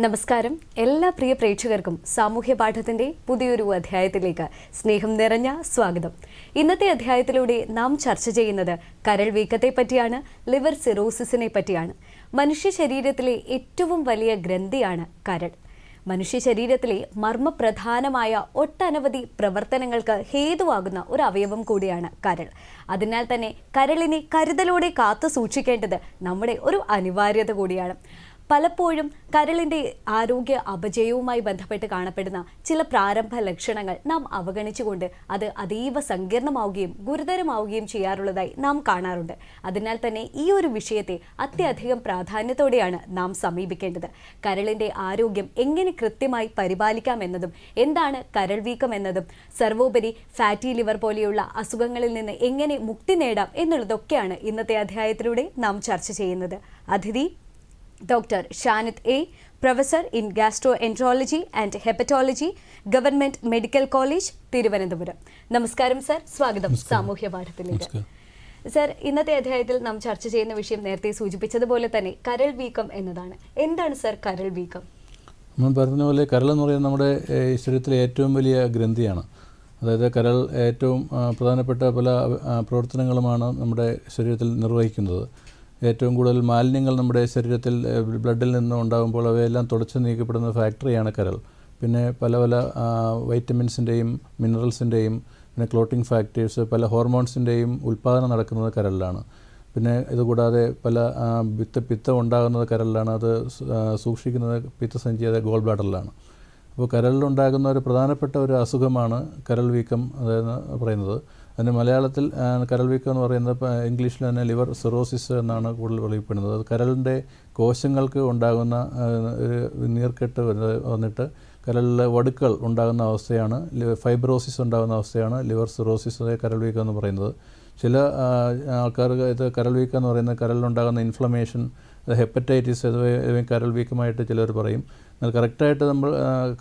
നമസ്കാരം എല്ലാ പ്രിയ പ്രേക്ഷകർക്കും സാമൂഹ്യ പാഠത്തിന്റെ പുതിയൊരു അധ്യായത്തിലേക്ക് സ്നേഹം നിറഞ്ഞ സ്വാഗതം. ഇന്നത്തെ അധ്യായത്തിലൂടെ നാം ചർച്ച ചെയ്യുന്നത് കരൾ വീക്കത്തെ പറ്റിയാണ്, ലിവർ സിറോസിസിനെ പറ്റിയാണ്. മനുഷ്യ ശരീരത്തിലെ ഏറ്റവും വലിയ ഗ്രന്ഥിയാണ് കരൾ. മനുഷ്യ ശരീരത്തിലെ മർമ്മപ്രധാനമായ ഒട്ടനവധി പ്രവർത്തനങ്ങൾക്ക് ഹേതുവാകുന്ന ഒരു അവയവം കൂടിയാണ് കരൾ. അതിനാൽ തന്നെ കരളിനെ കരുതലോടെ കാത്തു സൂക്ഷിക്കേണ്ടത് നമ്മുടെ ഒരു അനിവാര്യത കൂടിയാണ്. പലപ്പോഴും കരളിൻ്റെ ആരോഗ്യ അപജയവുമായി ബന്ധപ്പെട്ട് കാണപ്പെടുന്ന ചില പ്രാരംഭ ലക്ഷണങ്ങൾ നാം അവഗണിച്ചുകൊണ്ട് അത് അതീവ സങ്കീർണമാവുകയും ഗുരുതരമാവുകയും ചെയ്യാറുള്ളതായി നാം കാണാറുണ്ട്. അതിനാൽ തന്നെ ഈ ഒരു വിഷയത്തെ അത്യധികം പ്രാധാന്യത്തോടെയാണ് നാം സമീപിക്കേണ്ടത്. കരളിൻ്റെ ആരോഗ്യം എങ്ങനെ കൃത്യമായി പരിപാലിക്കാമെന്നതും എന്താണ് കരൾ വീക്കം എന്നതും സർവോപരി ഫാറ്റി ലിവർ പോലെയുള്ള അസുഖങ്ങളിൽ നിന്ന് എങ്ങനെ മുക്തി നേടാം എന്നുള്ളതൊക്കെയാണ് ഇന്നത്തെ അധ്യായത്തിലൂടെ നാം ചർച്ച ചെയ്യുന്നത്. അതിഥി doctor Shanid A, professor in gastroenterology and hepatology, government medical college, Thiruvananthapuram. നമസ്കാരം സർ, സ്വാഗതം സാമൂഹ്യ പാഠത്തിലേക്ക്. സർ, ഇന്നത്തെ അധ്യായത്തിൽ നാം ചർച്ച ചെയ്യുന്ന വിഷയം നേരത്തെ സൂചിപ്പിച്ചതുപോലെ തന്നെ കരൾ വീക്കം എന്നതാണ്. എന്താണ് സർ കരൾ വീക്കം? നമ്മൾ പറഞ്ഞ പോലെ കരൾ എന്ന് പറയുന്നത് നമ്മുടെ ശരീരത്തിലെ ഏറ്റവും വലിയ ഗ്രന്ഥിയാണ്. അതായത് കരൾ ഏറ്റവും പ്രധാനപ്പെട്ട പല പ്രവർത്തനങ്ങളുമാണ് നമ്മുടെ ശരീരത്തിൽ നിർവഹിക്കുന്നത്. ഏറ്റവും കൂടുതൽ മാലിന്യങ്ങൾ നമ്മുടെ ശരീരത്തിൽ ബ്ലഡിൽ നിന്ന് ഉണ്ടാകുമ്പോൾ അവയെല്ലാം തുടച്ചു നീക്കപ്പെടുന്ന ഫാക്ടറിയാണ് കരൾ. പിന്നെ പല പല വൈറ്റമിൻസിൻ്റെയും മിനറൽസിൻ്റെയും പിന്നെ ക്ലോട്ടിംഗ് ഫാക്ടേഴ്സ്, പല ഹോർമോൺസിൻ്റെയും ഉൽപ്പാദനം നടക്കുന്നത് കരളിലാണ്. പിന്നെ ഇതുകൂടാതെ പല പിത്തം ഉണ്ടാകുന്നത് കരളിലാണ്. അത് സൂക്ഷിക്കുന്നത് പിത്തസഞ്ചി, അതായത് ഗോൾ ബ്ലാഡറിലാണ്. അപ്പോൾ കരളിലുണ്ടാകുന്ന ഒരു പ്രധാനപ്പെട്ട ഒരു അസുഖമാണ് കരൾ വീക്കം അതെന്ന് പറയുന്നത്. അതിന് മലയാളത്തിൽ കരൾ വീക്കം എന്ന് പറയുന്നത് ഇംഗ്ലീഷിൽ തന്നെ ലിവർ സിറോസിസ് എന്നാണ് കൂടുതൽ അറിയപ്പെടുന്നത്. അത് കരളിൻ്റെ കോശങ്ങൾക്ക് ഉണ്ടാകുന്ന ഒരു നീർക്കെട്ട് വന്നിട്ട് കരളിൽ വടുക്കൾ ഉണ്ടാകുന്ന അവസ്ഥയാണ്, ഫൈബ്രോസിസ് ഉണ്ടാകുന്ന അവസ്ഥയാണ് ലിവർ സിറോസിസ്, അതായത് കരൾ വീക്കം എന്ന് പറയുന്നത്. ചില ആൾക്കാർക്ക് ഇത് കരൾ വീക്കം എന്ന് പറയുന്നത് കരളിലുണ്ടാകുന്ന ഇൻഫ്ലമേഷൻ, ഹെപ്പറ്റൈറ്റിസ് എന്നിവ കരൾ വീക്കമായിട്ട് ചിലർ പറയും. എന്നാൽ കറക്റ്റായിട്ട് നമ്മൾ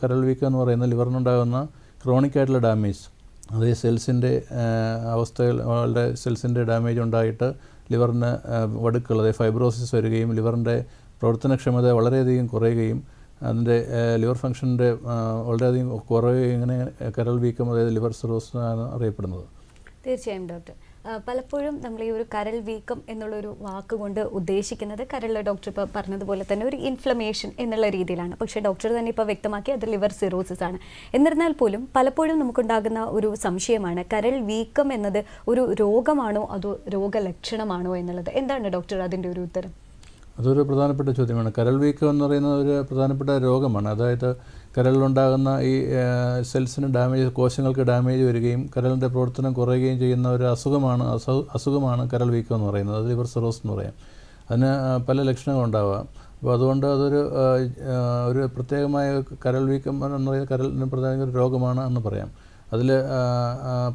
കരൾ വീക്കം എന്ന് പറയുന്നത് ലിവറിനുണ്ടാകുന്ന ക്രോണിക് ആയിട്ടുള്ള ഡാമേജ്, അതായത് സെൽസിൻ്റെ അവസ്ഥകളുടെ സെൽസിൻ്റെ ഡാമേജ് ഉണ്ടായിട്ട് ലിവറിന് വടുക്കൾ, അതായത് ഫൈബ്രോസിസ് വരികയും ലിവറിൻ്റെ പ്രവർത്തനക്ഷമത വളരെയധികം കുറയുകയും അതിൻ്റെ ലിവർ ഫംഗ്ഷൻ്റെ വളരെയധികം കുറയുകയും ഇങ്ങനെ കരൾ വീക്കം, അതായത് ലിവർ സിറോസിസ് ആണ് അറിയപ്പെടുന്നത്. തീർച്ചയായും ഡോക്ടർ, പലപ്പോഴും നമ്മൾ ഈ ഒരു കരൾ വീക്കം എന്നുള്ളൊരു വാക്കുകൊണ്ട് ഉദ്ദേശിക്കുന്നത് കരളിലെ ഡോക്ടർ ഇപ്പോൾ പറഞ്ഞതുപോലെ തന്നെ ഒരു ഇൻഫ്ലമേഷൻ എന്നുള്ള രീതിയിലാണ്. പക്ഷേ ഡോക്ടർ തന്നെ ഇപ്പോൾ വ്യക്തമാക്കി അത് ലിവർ സിറോസിസ് ആണ്. എന്നിരുന്നാൽ പോലും പലപ്പോഴും നമുക്കുണ്ടാകുന്ന ഒരു സംശയമാണ്, കരൾ വീക്കം എന്നത് ഒരു രോഗമാണോ അതോ രോഗലക്ഷണമാണോ എന്നുള്ളത്. എന്താണ് ഡോക്ടർ അതിൻ്റെ ഒരു ഉത്തരം? അതൊരു പ്രധാനപ്പെട്ട ചോദ്യമാണ്. കരൾ വീക്കം എന്ന് പറയുന്നത് ഒരു പ്രധാനപ്പെട്ട രോഗമാണ്. അതായത് കരളിലുണ്ടാകുന്ന ഈ സെൽസിന് ഡാമേജ്, കോശങ്ങൾക്ക് ഡാമേജ് വരികയും കരളിൻ്റെ പ്രവർത്തനം കുറയുകയും ചെയ്യുന്ന ഒരു അസുഖമാണ് കരൾ വീക്കം എന്ന് പറയുന്നത്. അത് ലിവർ സിറോസിസ് എന്ന് പറയാം. അതിന് പല ലക്ഷണങ്ങളുണ്ടാവാം. അപ്പോൾ അതുകൊണ്ട് ഒരു പ്രത്യേകമായ കരൾ വീക്കം എന്ന് പറയുന്നത് കരളിന് പ്രധാന ഒരു രോഗമാണ് എന്ന് പറയാം. അതിൽ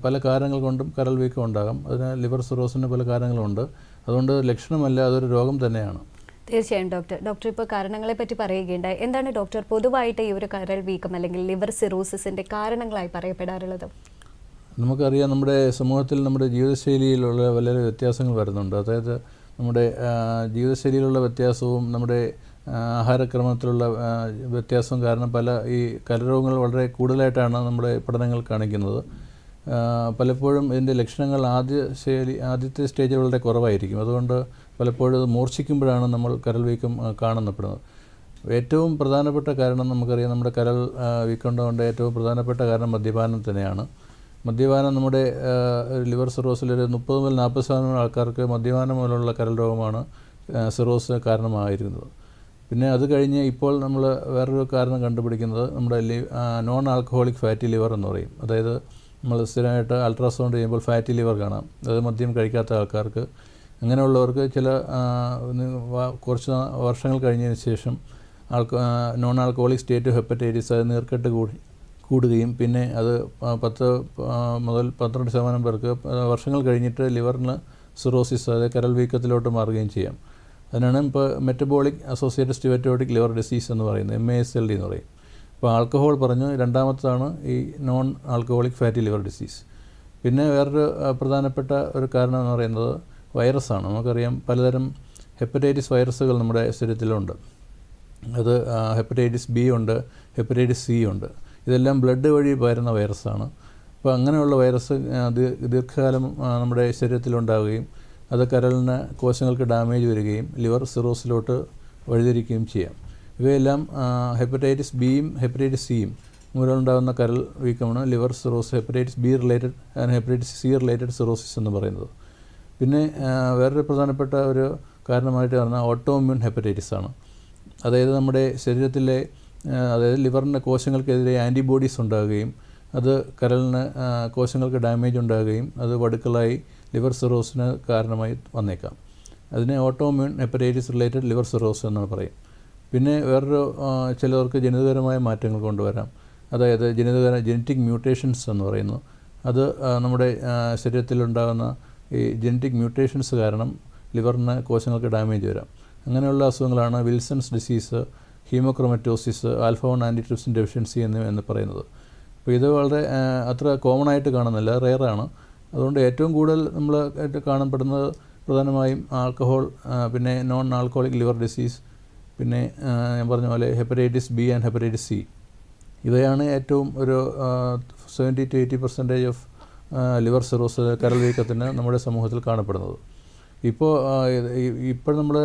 പല കാരണങ്ങൾ കൊണ്ടും കരൾ വീക്കം ഉണ്ടാകാം. അതിന് ലിവർ സിറോസിന് പല കാരണങ്ങളുണ്ട്. അതുകൊണ്ട് ലക്ഷണമല്ല, അതൊരു രോഗം തന്നെയാണ്. തീർച്ചയായും ഡോക്ടർ ഇപ്പോൾ കാരണങ്ങളെ പറ്റി പറയുകയുണ്ടായി. എന്താണ് ഡോക്ടർ പൊതുവായിട്ട് ഈ ഒരു കരൾ വീക്കം അല്ലെങ്കിൽ ലിവർ സിറോസിസിൻ്റെ കാരണങ്ങളായി പറയപ്പെടാറുള്ളത്? നമുക്കറിയാം, നമ്മുടെ സമൂഹത്തിൽ നമ്മുടെ ജീവിതശൈലിയിലുള്ള വളരെ വ്യത്യാസങ്ങൾ വരുന്നുണ്ട്. അതായത് നമ്മുടെ ജീവിതശൈലിയിലുള്ള വ്യത്യാസവും നമ്മുടെ ആഹാരക്രമത്തിലുള്ള വ്യത്യാസവും കാരണം പല ഈ കരരോഗങ്ങൾ വളരെ കൂടുതലായിട്ടാണ് നമ്മുടെ പഠനങ്ങൾ കാണിക്കുന്നത്. പലപ്പോഴും ഇതിൻ്റെ ലക്ഷണങ്ങൾ ആദ്യത്തെ സ്റ്റേജിൽ വളരെ കുറവായിരിക്കും. അതുകൊണ്ട് പലപ്പോഴും അത് മൂർച്ഛിക്കുമ്പോഴാണ് നമ്മൾ കരൾ വീക്കം കാണപ്പെടുന്നത്. ഏറ്റവും പ്രധാനപ്പെട്ട കാരണം നമുക്കറിയാം, നമ്മുടെ കരൾ വീക്കം ഉണ്ടാകേണ്ട ഏറ്റവും പ്രധാനപ്പെട്ട കാരണം മദ്യപാനം തന്നെയാണ്. മദ്യപാനം നമ്മുടെ ലിവർ സിറോസിലൊരു 30 മുതൽ 40% ആൾക്കാർക്ക് മദ്യപാനം മൂലമുള്ള കരൾ രോഗമാണ് സിറോസിന് കാരണമായിരുന്നത്. പിന്നെ അത് കഴിഞ്ഞ് ഇപ്പോൾ നമ്മൾ വേറൊരു കാരണം കണ്ടുപിടിക്കുന്നത് നമ്മുടെ നോൺ ആൽക്കഹോളിക് ഫാറ്റി ലിവർ എന്ന് പറയും. അതായത് നമ്മൾ സ്ഥിരമായിട്ട് അൾട്രാസൗണ്ട് ചെയ്യുമ്പോൾ ഫാറ്റി ലിവർ കാണാം. അത് മദ്യം കഴിക്കാത്ത ആൾക്കാർക്ക്, അങ്ങനെയുള്ളവർക്ക് ചില കുറച്ച് വർഷങ്ങൾ കഴിഞ്ഞതിന് ശേഷം നോൺ ആൽക്കഹോളിക് സ്റ്റേറ്റ് ഹെപ്പറ്റൈറ്റിസ്, അത് നീർക്കെട്ട് കൂടുകയും പിന്നെ അത് 10 മുതൽ 12% പേർക്ക് വർഷങ്ങൾ കഴിഞ്ഞിട്ട് ലിവറിന് സിറോസിസ്, അതായത് കരൾ വീക്കത്തിലോട്ട് മാറുകയും ചെയ്യാം. അതിനാണ് ഇപ്പോൾ മെറ്റബോളിക് അസോസിയേറ്റഡ് സ്റ്റീറ്റോട്ടിക് ലിവർ ഡിസീസ് എന്ന് പറയുന്നത്, MASLD എന്ന് പറയും. ഇപ്പോൾ ആൽക്കഹോൾ പറഞ്ഞു, രണ്ടാമത്തതാണ് ഈ non alcoholic fatty liver disease. പിന്നെ വേറൊരു പ്രധാനപ്പെട്ട ഒരു കാരണം എന്ന് പറയുന്നത് വൈറസാണ്. നമുക്കറിയാം, പലതരം ഹെപ്പറ്റൈറ്റിസ് വൈറസുകൾ നമ്മുടെ ശരീരത്തിലുണ്ട്. അത് ഹെപ്പറ്റൈറ്റിസ് ബി ഉണ്ട്, ഹെപ്പറ്റൈറ്റിസ് സി ഉണ്ട്. ഇതെല്ലാം ബ്ലഡ് വഴി പകരുന്ന വൈറസാണ്. അപ്പോൾ അങ്ങനെയുള്ള വൈറസ് ദീർഘകാലം നമ്മുടെ ശരീരത്തിലുണ്ടാവുകയും അത് കരളിന് കോശങ്ങൾക്ക് ഡാമേജ് വരികയും ലിവർ സിറോസിലോട്ട് വഴിതിരിക്കുകയും ചെയ്യാം. ഇവയെല്ലാം ഹെപ്പറ്റൈറ്റിസ് ബിയും ഹെപ്പറ്റൈറ്റിസ് സിയും മൂലമുണ്ടാകുന്ന കരൾ വീക്കമാണ് liver cirrhosis, hepatitis B related and hepatitis C related cirrhosis എന്ന് പറയുന്നത്. പിന്നെ വേറൊരു പ്രധാനപ്പെട്ട ഒരു കാരണമായിട്ട് പറഞ്ഞാൽ ഓട്ടോഇമ്മ്യൂൺ ഹെപ്പറ്റൈറ്റിസ് ആണ്. അതായത് നമ്മുടെ ശരീരത്തിലെ അതായത് ലിവറിൻ്റെ കോശങ്ങൾക്കെതിരെ ആൻറ്റിബോഡീസ് ഉണ്ടാകുകയും അത് കരളിന് കോശങ്ങൾക്ക് ഡാമേജ് ഉണ്ടാകുകയും അത് വടുക്കളായി ലിവർ സിറോസിന് കാരണമായി വന്നേക്കാം. അതിനെ autoimmune hepatitis related liver Syros എന്നാണ് പറയും. പിന്നെ വേറൊരു ചിലർക്ക് ജനിതകപരമായ മാറ്റങ്ങൾ കൊണ്ടുവരാം. അതായത് ജനറ്റിക് മ്യൂട്ടേഷൻസ് എന്ന് പറയുന്നു. അത് നമ്മുടെ ശരീരത്തിലുണ്ടാകുന്ന ഈ ജനറ്റിക് മ്യൂട്ടേഷൻസ് കാരണം ലിവറിന് കോശങ്ങൾക്ക് ഡാമേജ് വരാം. അങ്ങനെയുള്ള അസുഖങ്ങളാണ് വിൽസൺസ് ഡിസീസ്, ഹീമോക്രോമറ്റോസിസ്, ആൽഫ-1 ആൻറ്റിട്രിപ്സിൻ ഡെഫിഷ്യൻസി എന്ന് പറയുന്നത്. അപ്പോൾ ഇത് വളരെ അത്ര കോമൺ ആയിട്ട് കാണുന്നില്ല, റെയറാണ്. അതുകൊണ്ട് ഏറ്റവും കൂടുതൽ നമ്മൾ കാണപ്പെടുന്നത് പ്രധാനമായും ആൽക്കഹോൾ, പിന്നെ നോൺ ആൽക്കഹോളിക് ലിവർ ഡിസീസ്, പിന്നെ ഞാൻ പറഞ്ഞ പോലെ hepatitis B and hepatitis C. ഇവയാണ് ഏറ്റവും ഒരു 70-80% ഓഫ് ലിവർ സിറോസ് കരൾ വീക്കത്തിന് നമ്മുടെ സമൂഹത്തിൽ കാണപ്പെടുന്നത്. ഇപ്പോൾ നമ്മൾ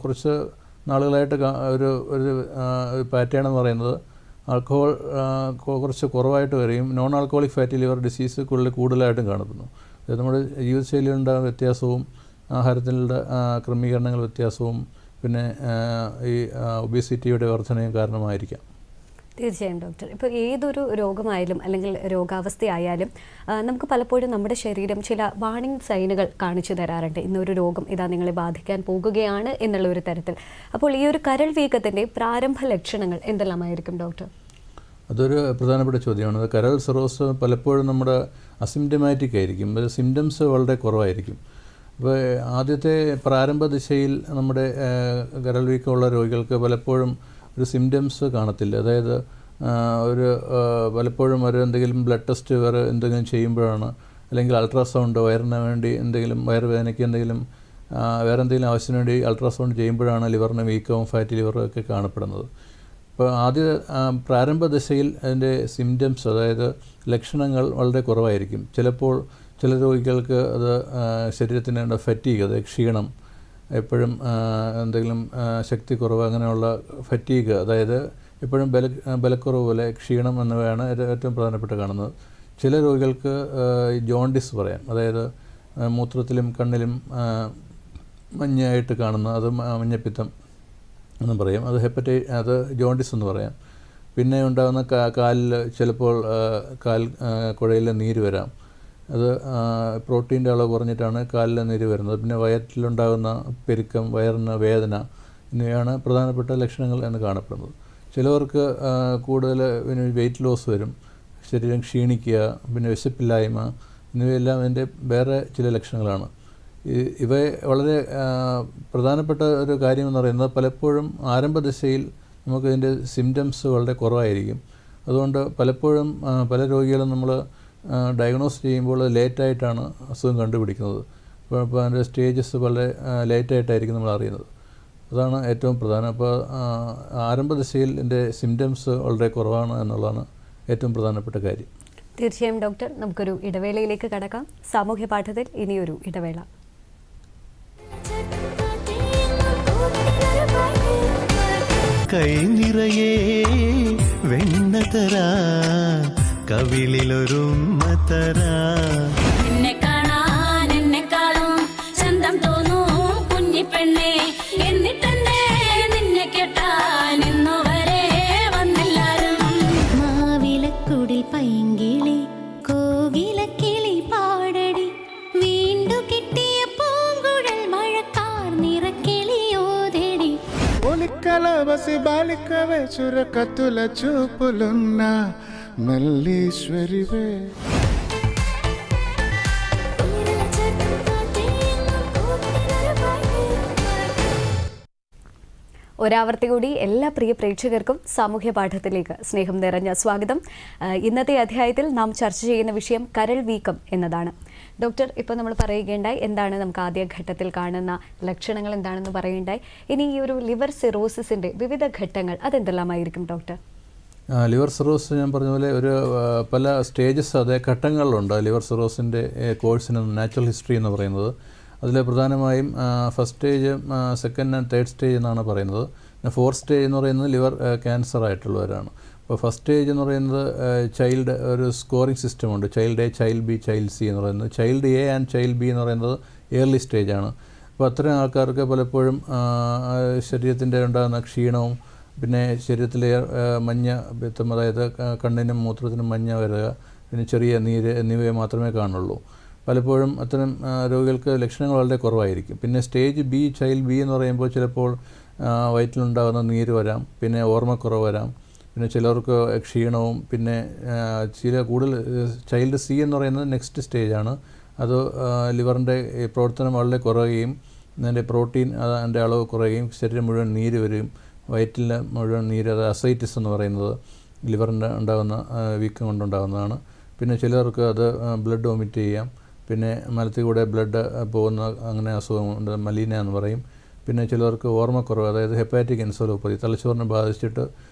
കുറച്ച് നാളുകളായിട്ട് ഒരു പാറ്റേൺ എന്ന് പറയുന്നത് ആൽക്കഹോൾ കുറച്ച് കുറവായിട്ട് വരികയും non alcoholic fatty liver disease കൂടുതലായിട്ടും കാണപ്പെടുന്നു. അതായത് നമ്മുടെ ജീവിതശൈലിയിലുണ്ടാകുന്ന വ്യത്യാസവും ആഹാരത്തിലുള്ള ക്രമീകരണങ്ങൾ വ്യത്യാസവും പിന്നെ ഈ ഒബേസിറ്റിയുടെ വർധനയും കാരണമായിരിക്കാം. തീർച്ചയായും ഡോക്ടർ, ഇപ്പോൾ ഏതൊരു രോഗമായാലും അല്ലെങ്കിൽ രോഗാവസ്ഥയായാലും നമുക്ക് പലപ്പോഴും നമ്മുടെ ശരീരം ചില വാർണിംഗ് സൈനുകൾ കാണിച്ചു തരാറുണ്ട്. ഇന്നൊരു രോഗം ഇതാ നിങ്ങളെ ബാധിക്കാൻ പോകുകയാണ് എന്നുള്ള ഒരു തരത്തിൽ. അപ്പോൾ ഈ ഒരു കരൾ വീക്കത്തിൻ്റെ പ്രാരംഭ ലക്ഷണങ്ങൾ എന്തെല്ലാമായിരിക്കും ഡോക്ടർ? അതൊരു പ്രധാനപ്പെട്ട ചോദ്യമാണ്. കരൾ സിറോസ് പലപ്പോഴും നമ്മുടെ അസിംറ്റമാറ്റിക് ആയിരിക്കും, സിംറ്റംസ് വളരെ കുറവായിരിക്കും. അപ്പോൾ ആദ്യത്തെ പ്രാരംഭ ദിശയിൽ നമ്മുടെ കരൾ വീക്കമുള്ള രോഗികൾക്ക് പലപ്പോഴും ഒരു സിംറ്റംസ് കാണത്തില്ല. അതായത് പലപ്പോഴും എന്തെങ്കിലും ബ്ലഡ് ടെസ്റ്റ് വേറെ എന്തെങ്കിലും ചെയ്യുമ്പോഴാണ്, അല്ലെങ്കിൽ അൾട്രാസൗണ്ട് വയറിന് വേണ്ടി എന്തെങ്കിലും വയറുവേദനയ്ക്ക് എന്തെങ്കിലും വേറെ എന്തെങ്കിലും ആവശ്യത്തിന് വേണ്ടി അൾട്രാസൗണ്ട് ചെയ്യുമ്പോഴാണ് ലിവറിന് വീക്കവും ഫാറ്റി ലിവറും ഒക്കെ കാണപ്പെടുന്നത്. അപ്പോൾ പ്രാരംഭ ദശയിൽ അതിൻ്റെ സിംറ്റംസ്, അതായത് ലക്ഷണങ്ങൾ വളരെ കുറവായിരിക്കും. ചിലപ്പോൾ ചില രോഗികൾക്ക് അത് ശരീരത്തിന് ഫറ്റീഗ്, അതായത് ക്ഷീണം, എപ്പോഴും എന്തെങ്കിലും ശക്തി കുറവ്, അങ്ങനെയുള്ള ഫറ്റീഗ്, അതായത് എപ്പോഴും ബലക്കുറവ് പോലെ ക്ഷീണം എന്നിവയാണ് ഏറ്റവും പ്രധാനപ്പെട്ട് കാണുന്നത്. ചില രോഗികൾക്ക് ജോണ്ടിസ് പറയാം, അതായത് മൂത്രത്തിലും കണ്ണിലും മഞ്ഞയായിട്ട് കാണുന്ന അത് മഞ്ഞപ്പിത്തം എന്നും പറയും. അത് ജോണ്ടിസ് എന്ന് പറയാം. പിന്നെ ഉണ്ടാകുന്ന കാലിൽ ചിലപ്പോൾ കുഴയിൽ നീര് വരാം. അത് പ്രോട്ടീൻ്റെ അളവ് കുറഞ്ഞിട്ടാണ് കാലിൽ നീര് വരുന്നത്. പിന്നെ വയറ്റിലുണ്ടാകുന്ന പെരുക്കം, വയറിന് വേദന എന്നിവയാണ് പ്രധാനപ്പെട്ട ലക്ഷണങ്ങൾ എന്ന് കാണപ്പെടുന്നത്. ചിലവർക്ക് കൂടുതൽ വെയിറ്റ് ലോസ് വരും, ശരീരം ക്ഷീണിക്കുക, പിന്നെ വിശപ്പില്ലായ്മ എന്നിവയെല്ലാം അതിൻ്റെ വേറെ ചില ലക്ഷണങ്ങളാണ്. ഇവ വളരെ പ്രധാനപ്പെട്ട ഒരു കാര്യമെന്ന് പറയുന്നത് പലപ്പോഴും ആരംഭദശയിൽ നമുക്കിതിൻ്റെ സിംറ്റംസ് വളരെ കുറവായിരിക്കും. അതുകൊണ്ട് പലപ്പോഴും പല രോഗികളും നമ്മൾ ഡയഗ്നോസ് ചെയ്യുമ്പോൾ ലേറ്റായിട്ടാണ് അസുഖം കണ്ടുപിടിക്കുന്നത്. അപ്പോൾ അതിൻ്റെ സ്റ്റേജസ് വളരെ ലേറ്റായിട്ടായിരിക്കും നമ്മൾ അറിയുന്നത്. അതാണ് ഏറ്റവും പ്രധാനം. അപ്പോൾ ആരംഭദശയിൽ എൻ്റെ സിംറ്റംസ് വളരെ കുറവാണ് എന്നുള്ളതാണ് ഏറ്റവും പ്രധാനപ്പെട്ട കാര്യം. തീർച്ചയായും ഡോക്ടർ, നമുക്കൊരു ഇടവേളയിലേക്ക് കടക്കാം. സാമൂഹ്യ പാഠത്തിൽ ഇനിയൊരു ഇടവേള. കൈ നിറയെ വെണ്ണതരാ, കവിളിലൊരുമ്മതരാ, നിന്നെ കാണാൻ എന്നെക്കാളും ചന്തം തോന്നും കുഞ്ഞിപ്പെണ്ണെ, എന്നിട്ടെന്നെ നിന്നെ കേട്ടാൻ ഇന്നുവരെ വന്നെല്ലാരും. മാവിലക്കുടിൽ പൈങ്കിളി കോകിലക്കിളി പാടടി, വീണ്ടു കിട്ടിയ പൂങ്കുഴൽ മഴക്കാർ നിറക്കിളിയോതെടി. ఒలికలవసి బాలికవే చురకతుల చూపులున్న మల్లీశ్వరివే. ഒരാവർത്തി കൂടി എല്ലാ പ്രിയ പ്രേക്ഷകർക്കും സാമൂഹ്യ പാഠത്തിലേക്ക് സ്നേഹം നിറഞ്ഞ സ്വാഗതം. ഇന്നത്തെ അധ്യായത്തിൽ നാം ചർച്ച ചെയ്യുന്ന വിഷയം കരൾ വീക്കം എന്നതാണ്. ഡോക്ടർ, ഇപ്പോൾ നമ്മൾ പറയുകയുണ്ടായി എന്താണ് നമുക്ക് ആദ്യ ഘട്ടത്തിൽ കാണുന്ന ലക്ഷണങ്ങൾ എന്താണെന്ന് പറയുകയുണ്ടായി. ഇനി ഈ ഒരു ലിവർ സിറോസിസിൻ്റെ വിവിധ ഘട്ടങ്ങൾ അതെന്തെല്ലാമായിരിക്കും ഡോക്ടർ? ലിവർ സിറോസ് ഞാൻ പറഞ്ഞ പോലെ ഒരു പല സ്റ്റേജസ് അതേ ഘട്ടങ്ങളിലുണ്ട്. ലിവർ സിറോസിൻ്റെ കോഴ്സിന് നാച്ചുറൽ ഹിസ്റ്ററി എന്ന് പറയുന്നത് അതിൽ പ്രധാനമായും first stage, second and third stage എന്നാണ് പറയുന്നത്. പിന്നെ ഫോർത്ത് സ്റ്റേജ് എന്ന് പറയുന്നത് ലിവർ ക്യാൻസർ ആയിട്ടുള്ളവരാണ്. അപ്പോൾ ഫസ്റ്റ് സ്റ്റേജ് എന്ന് പറയുന്നത് ചൈൽഡ് ഒരു സ്കോറിംഗ് സിസ്റ്റമുണ്ട്, child A, child B, child C എന്ന് പറയുന്നത്. Child A and child B എന്ന് പറയുന്നത് ഏർലി സ്റ്റേജാണ്. അപ്പോൾ അത്തരം ആൾക്കാർക്ക് പലപ്പോഴും ശരീരത്തിൻ്റെ ഉണ്ടാകുന്ന ക്ഷീണവും പിന്നെ ശരീരത്തിലെ മഞ്ഞ പിത്തം, അതായത് കണ്ണിനും മൂത്രത്തിനും മഞ്ഞ വരിക, പിന്നെ ചെറിയ നീര് എന്നിവയെ മാത്രമേ കാണുള്ളൂ. പലപ്പോഴും അത്തരം രോഗികൾക്ക് ലക്ഷണങ്ങൾ വളരെ കുറവായിരിക്കും. പിന്നെ സ്റ്റേജ് ബി, ചൈൽഡ് ബി എന്ന് പറയുമ്പോൾ ചിലപ്പോൾ വയറ്റിലുണ്ടാകുന്ന നീര് വരാം, പിന്നെ ഓർമ്മക്കുറവ് വരാം, പിന്നെ ചിലർക്ക് ക്ഷീണവും, പിന്നെ കൂടുതൽ ചൈൽഡ് സി എന്ന് പറയുന്നത് നെക്സ്റ്റ് സ്റ്റേജാണ്. അത് ലിവറിൻ്റെ പ്രവർത്തനം വളരെ കുറയുകയും അതിൻ്റെ പ്രോട്ടീൻ അതിൻ്റെ അളവ് കുറയുകയും ശരീരം മുഴുവൻ നീര് വരികയും വയറ്റിൽ മുഴുവൻ നീര്, അത് അസൈറ്റിസ് എന്ന് പറയുന്നത് ലിവറിൻ്റെ ഉണ്ടാകുന്ന വീക്കം കൊണ്ടുണ്ടാകുന്നതാണ്. പിന്നെ ചിലർക്ക് അത് ബ്ലഡ് വൊമിറ്റ് ചെയ്യാം, പിന്നെ മലത്തിൽ കൂടെ ബ്ലഡ് പോകുന്ന അങ്ങനെ അസുഖമുണ്ട്, മലീന എന്ന് പറയും. പിന്നെ ചിലർക്ക് ഓർമ്മക്കുറവ്, അതായത് ഹെപ്പാറ്റിക് എൻസെഫലോപ്പതി, തലച്ചോറിനെ ബാധിച്ചിട്ട്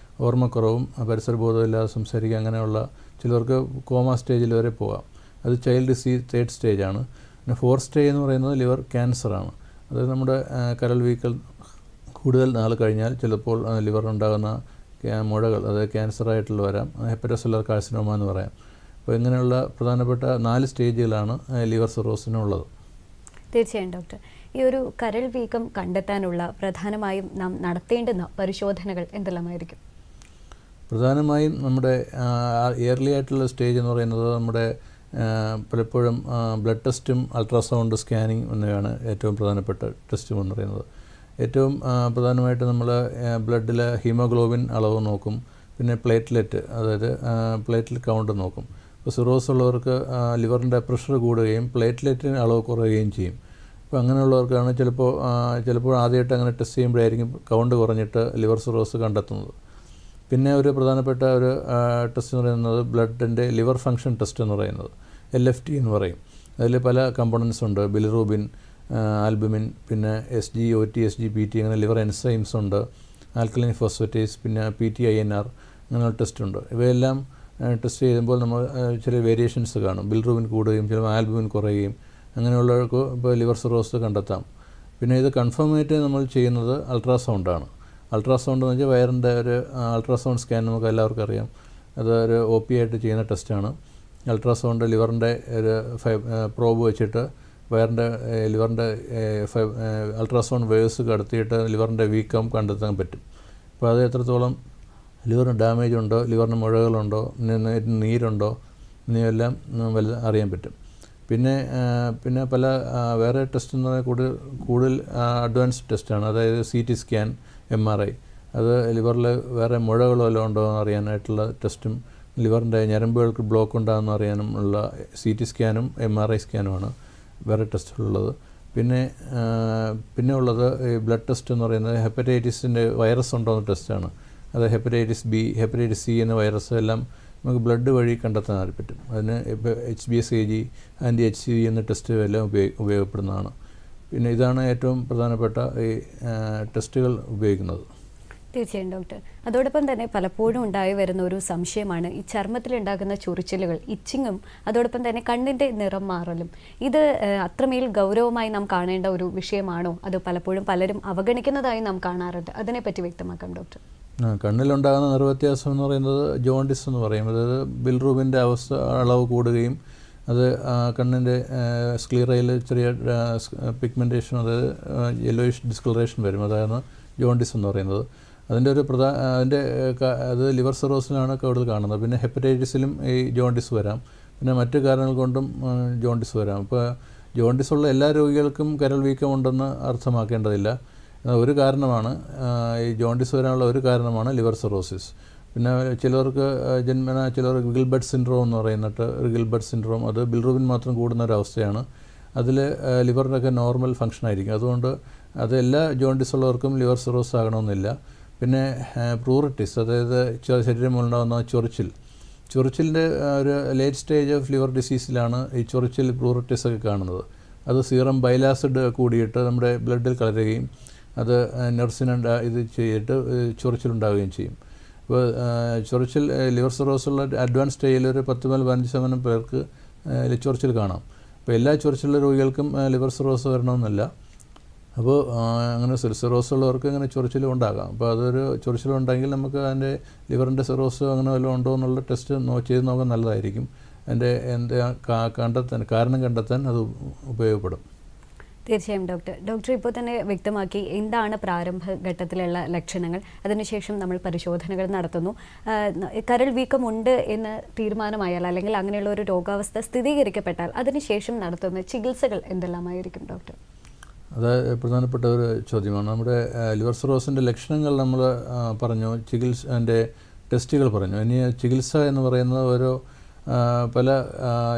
ഓർമ്മക്കുറവും പരിസരബോധവും ഇല്ലാതെ സംസാരിക്കുക, അങ്ങനെയുള്ള ചിലർക്ക് കോമ സ്റ്റേജിൽ വരെ പോകാം. അത് ചൈൽഡ് സി തേർഡ് സ്റ്റേജാണ്. പിന്നെ ഫോർത്ത് സ്റ്റേജ് എന്ന് പറയുന്നത് ലിവർ ക്യാൻസറാണ്. അതായത് നമ്മുടെ കരൾ വീക്കൽ കൂടുതൽ നാൾ കഴിഞ്ഞാൽ ചിലപ്പോൾ ലിവറിനുണ്ടാകുന്ന മുഴകൾ, അതായത് ക്യാൻസറായിട്ടുള്ള വരാം, ഹെപ്പറ്റോസെല്ലുലാർ കാർസിനോമ എന്ന് പറയാം. അപ്പോൾ ഇങ്ങനെയുള്ള പ്രധാനപ്പെട്ട 4 സ്റ്റേജുകളാണ് ലിവർ സിറോസിനുള്ളത്. തീർച്ചയായും ഡോക്ടർ, ഈ ഒരു കരൾ വീക്കം കണ്ടെത്താനുള്ള പ്രധാനമായും നാം നടത്തേണ്ടുന്ന പരിശോധനകൾ എന്തെല്ലാമായിരിക്കും? പ്രധാനമായും നമ്മുടെ ഇയർലി ആയിട്ടുള്ള സ്റ്റേജ് എന്ന് പറയുന്നത് നമ്മുടെ പലപ്പോഴും ബ്ലഡ് ടെസ്റ്റും അൾട്രാസൗണ്ട് സ്കാനിങ് എന്നിവയാണ് ഏറ്റവും പ്രധാനപ്പെട്ട ടെസ്റ്റും എന്ന് പറയുന്നത്. ഏറ്റവും പ്രധാനമായിട്ട് നമ്മൾ ബ്ലഡിലെ ഹീമോഗ്ലോബിൻ അളവ് നോക്കും, പിന്നെ പ്ലേറ്റ്ലെറ്റ്, അതായത് പ്ലേറ്റ്ലെറ്റ് കൗണ്ട് നോക്കും. ഇപ്പോൾ സിറോസ് ഉള്ളവർക്ക് ലിവറിൻ്റെ പ്രഷർ കൂടുകയും പ്ലേറ്റ്ലെറ്റിന് അളവ് കുറയുകയും ചെയ്യും. അപ്പോൾ അങ്ങനെയുള്ളവർക്കാണ് ചിലപ്പോൾ ആദ്യമായിട്ട് അങ്ങനെ ടെസ്റ്റ് ചെയ്യുമ്പോഴായിരിക്കും കൗണ്ട് കുറഞ്ഞിട്ട് ലിവർ സിറോസ് കണ്ടെത്തുന്നത്. പിന്നെ ഒരു പ്രധാനപ്പെട്ട ഒരു ടെസ്റ്റ് എന്ന് പറയുന്നത് ബ്ലഡിൻ്റെ ലിവർ ഫങ്ഷൻ ടെസ്റ്റ് എന്ന് പറയുന്നത്, LFT എന്ന് പറയും. അതിൽ പല കമ്പോണൻസ് ഉണ്ട്, ബിലിറൂബിൻ, ആൽബുമിൻ, പിന്നെ SGOT, SGPT, അങ്ങനെ ലിവർ എൻസൈംസ് ഉണ്ട്, ആൽക്കലൈൻ ഫോസ്ഫേറ്റേസ്, പിന്നെ PTINR, അങ്ങനെയുള്ള ടെസ്റ്റ് ഉണ്ട്. ഇവയെല്ലാം ടെസ്റ്റ് ചെയ്യുമ്പോൾ നമ്മൾ ചെറിയ വേരിയേഷൻസ് കാണും. ബിലിറൂബിൻ കൂടുകയും ചിലപ്പോൾ ആൽബുമിൻ കുറയുകയും അങ്ങനെയുള്ളവർക്ക് ഇപ്പോൾ ലിവർ സിറോസ് കണ്ടെത്താം. പിന്നെ ഇത് കൺഫേം ആയിട്ട് നമ്മൾ ചെയ്യുന്നത് അൾട്രാസൗണ്ടാണ്. അൾട്രാസൗണ്ട് എന്ന് വെച്ചാൽ വയറിൻ്റെ ഒരു അൾട്രാസൗണ്ട് സ്കാൻ നമുക്ക് എല്ലാവർക്കും അറിയാം. അത് ഒരു OP ആയിട്ട് ചെയ്യുന്ന ടെസ്റ്റാണ്. അൾട്രാസൗണ്ട് ലിവറിൻ്റെ ഒരു പ്രോബ് വെച്ചിട്ട് ലിവറിൻ്റെ അൾട്രാസൗണ്ട് വേവ്സ് കടത്തിയിട്ട് ലിവറിൻ്റെ വീക്കം കണ്ടെത്താൻ പറ്റും. അപ്പോൾ അത് എത്രത്തോളം ലിവറിന് ഡാമേജ് ഉണ്ടോ, ലിവറിന് മുഴകളുണ്ടോ, നീരുണ്ടോ എന്നിവയെല്ലാം അറിയാൻ പറ്റും. പിന്നെ പല വേറെ ടെസ്റ്റ് എന്ന് പറഞ്ഞാൽ കൂടുതൽ അഡ്വാൻസ്ഡ് ടെസ്റ്റാണ്. അതായത് CT സ്കാൻ, MRI, അത് ലിവറിൽ വേറെ മുഴകളോ വല്ലതും ഉണ്ടോ എന്ന് അറിയാനായിട്ടുള്ള ടെസ്റ്റും ലിവറിൻ്റെ ഞരമ്പുകൾക്ക് ബ്ലോക്ക് ഉണ്ടാകുന്ന അറിയാനും ഉള്ള CT സ്കാനും MRI സ്കാനുമാണ് വേറെ ടെസ്റ്റുകളുള്ളത്. പിന്നെ ഉള്ളത് ഈ ബ്ലഡ് ടെസ്റ്റ് എന്ന് പറയുന്നത് ഹെപ്പറ്റൈറ്റിസിൻ്റെ വൈറസ് ഉണ്ടോ എന്ന ടെസ്റ്റാണ്. അത് ഹെപ്പറ്റൈറ്റിസ് B, ഹെപ്പറ്റൈറ്റിസ് C എന്ന വൈറസ് എല്ലാം നമുക്ക് ബ്ലഡ് വഴി കണ്ടെത്താൻ പറ്റും. അതിന് ഇപ്പോൾ HbSAg, anti-HCV എന്ന ടെസ്റ്റ് എല്ലാം ഉപയോഗപ്പെടുന്നതാണ്. പിന്നെ ഇതാണ് ഏറ്റവും പ്രധാനപ്പെട്ട ഈ ടെസ്റ്റുകൾ ഉപയോഗിക്കുന്നത്. തീർച്ചയായും ഡോക്ടർ, അതോടൊപ്പം തന്നെ പലപ്പോഴും ഉണ്ടായി വരുന്ന ഒരു സംശയമാണ് ഈ ചർമ്മത്തിലുണ്ടാകുന്ന ചൊറിച്ചിലുകൾ, ഇച്ചിങ്ങും അതോടൊപ്പം തന്നെ കണ്ണിൻ്റെ നിറം മാറലും. ഇത് അത്രമേൽ ഗൗരവമായി നാം കാണേണ്ട ഒരു വിഷയമാണോ? അത് പലപ്പോഴും പലരും അവഗണിക്കുന്നതായി നാം കാണാറുണ്ട്. അതിനെപ്പറ്റി വ്യക്തമാക്കാം ഡോക്ടർ. കണ്ണിലുണ്ടാകുന്ന നിറവ്യത്യാസം എന്ന് പറയുന്നത് ജോണ്ടിസ് എന്ന് പറയും. അതായത് ബിലിറൂബിൻ്റെ അളവ് കൂടുകയും അത് കണ്ണിൻ്റെ സ്ക്ലീറയിൽ ചെറിയ പിഗ്മെൻറ്റേഷൻ, അതായത് യെല്ലോയിഷ് ഡിസ്കളറേഷൻ വരും. അതാണ് ജോണ്ടിസ് എന്ന് പറയുന്നത്. അത് ലിവർ സിറോസിലാണ് കൂടുതൽ കാണുന്നത്. പിന്നെ ഹെപ്പറ്റൈറ്റിസിലും ഈ ജോണ്ടിസ് വരാം. പിന്നെ മറ്റു കാരണങ്ങൾ കൊണ്ടും ജോണ്ടിസ് വരാം. ഇപ്പോൾ ജോണ്ടിസ് ഉള്ള എല്ലാ രോഗികൾക്കും കരൾ വീക്കമുണ്ടെന്ന് അർത്ഥമാക്കേണ്ടതില്ല. ഒരു കാരണമാണ് ഈ ജോണ്ടിസ് വരാനുള്ള ഒരു കാരണമാണ് ലിവർ സിറോസിസ്. പിന്നെ ചിലർക്ക് ഗിൽബർട്ട് സിൻഡ്രോം എന്ന് പറയുന്നിട്ട് ഒരു ഗിൽബർട്ട് സിൻഡ്രോം, അത് ബിലിറൂബിൻ മാത്രം കൂടുന്ന ഒരവസ്ഥയാണ്. അതിൽ ലിവറിനൊക്കെ നോർമൽ ഫങ്ഷൻ ആയിരിക്കും. അതുകൊണ്ട് അത് എല്ലാ ജോണ്ടിസ് ഉള്ളവർക്കും ലിവർ സിറോസ് ആകണമെന്നില്ല. പിന്നെ പ്രൂറിറ്റിസ്, അതായത് ശരീരം ഉണ്ടാകുന്ന ചൊറിച്ചിൽ, ചൊറിച്ചിലിൻ്റെ ഒരു ലേറ്റ് സ്റ്റേജ് ഓഫ് ലിവർ ഡിസീസിലാണ് ഈ ചൊറിച്ചിൽ പ്ലൂറിറ്റിസ് ഒക്കെ കാണുന്നത്. അത് സീറം ബൈലാസിഡ് കൂടിയിട്ട് നമ്മുടെ ബ്ലഡിൽ കലരുകയും അത് നെർസിന് ഇത് ചെയ്തിട്ട് ചൊറിച്ചിലുണ്ടാവുകയും ചെയ്യും. അപ്പോൾ ചൊറിച്ചിൽ ലിവർ സിറോസുള്ള അഡ്വാൻസ് സ്റ്റേജിൽ ഒരു 10-15% പേർക്ക് ചൊറിച്ചിൽ കാണാം. അപ്പോൾ എല്ലാ ചൊറിച്ചിലുള്ള രോഗികൾക്കും ലിവർ സിറോസ് വരണമെന്നില്ല. അപ്പോൾ അങ്ങനെ സിറോസ് ഉള്ളവർക്ക് ഇങ്ങനെ ചൊറിച്ചിലും ഉണ്ടാകാം. അപ്പോൾ അതൊരു ചൊറിച്ചിലുണ്ടെങ്കിൽ നമുക്ക് അതിൻ്റെ ലിവറിൻ്റെ സിറോസ് അങ്ങനെ വല്ലതും ഉണ്ടോ എന്നുള്ള ടെസ്റ്റ് ചെയ്ത് നോക്കാൻ നല്ലതായിരിക്കും. അതിൻ്റെ കാരണം കണ്ടെത്താൻ അത് ഉപയോഗപ്പെടും. തീർച്ചയായും ഡോക്ടർ ഇപ്പോൾ തന്നെ വ്യക്തമാക്കി എന്താണ് പ്രാരംഭഘട്ടത്തിലുള്ള ലക്ഷണങ്ങൾ. അതിനുശേഷം നമ്മൾ പരിശോധനകൾ നടത്തുന്നു. കരൾ വീക്കമുണ്ട് എന്ന് തീരുമാനമായാൽ അല്ലെങ്കിൽ അങ്ങനെയുള്ള ഒരു രോഗാവസ്ഥ സ്ഥിരീകരിക്കപ്പെട്ടാൽ അതിനുശേഷം നടത്തുന്ന ചികിത്സകൾ എന്തെല്ലാമായിരിക്കും ഡോക്ടർ? അത് പ്രധാനപ്പെട്ട ഒരു ചോദ്യമാണ്. നമ്മുടെ ലിവർ സിറോസിൻ്റെ ലക്ഷണങ്ങൾ നമ്മൾ പറഞ്ഞു, അതിൻ്റെ ടെസ്റ്റുകൾ പറഞ്ഞു. ഇനി ചികിത്സ എന്ന് പറയുന്നത് ഓരോ പല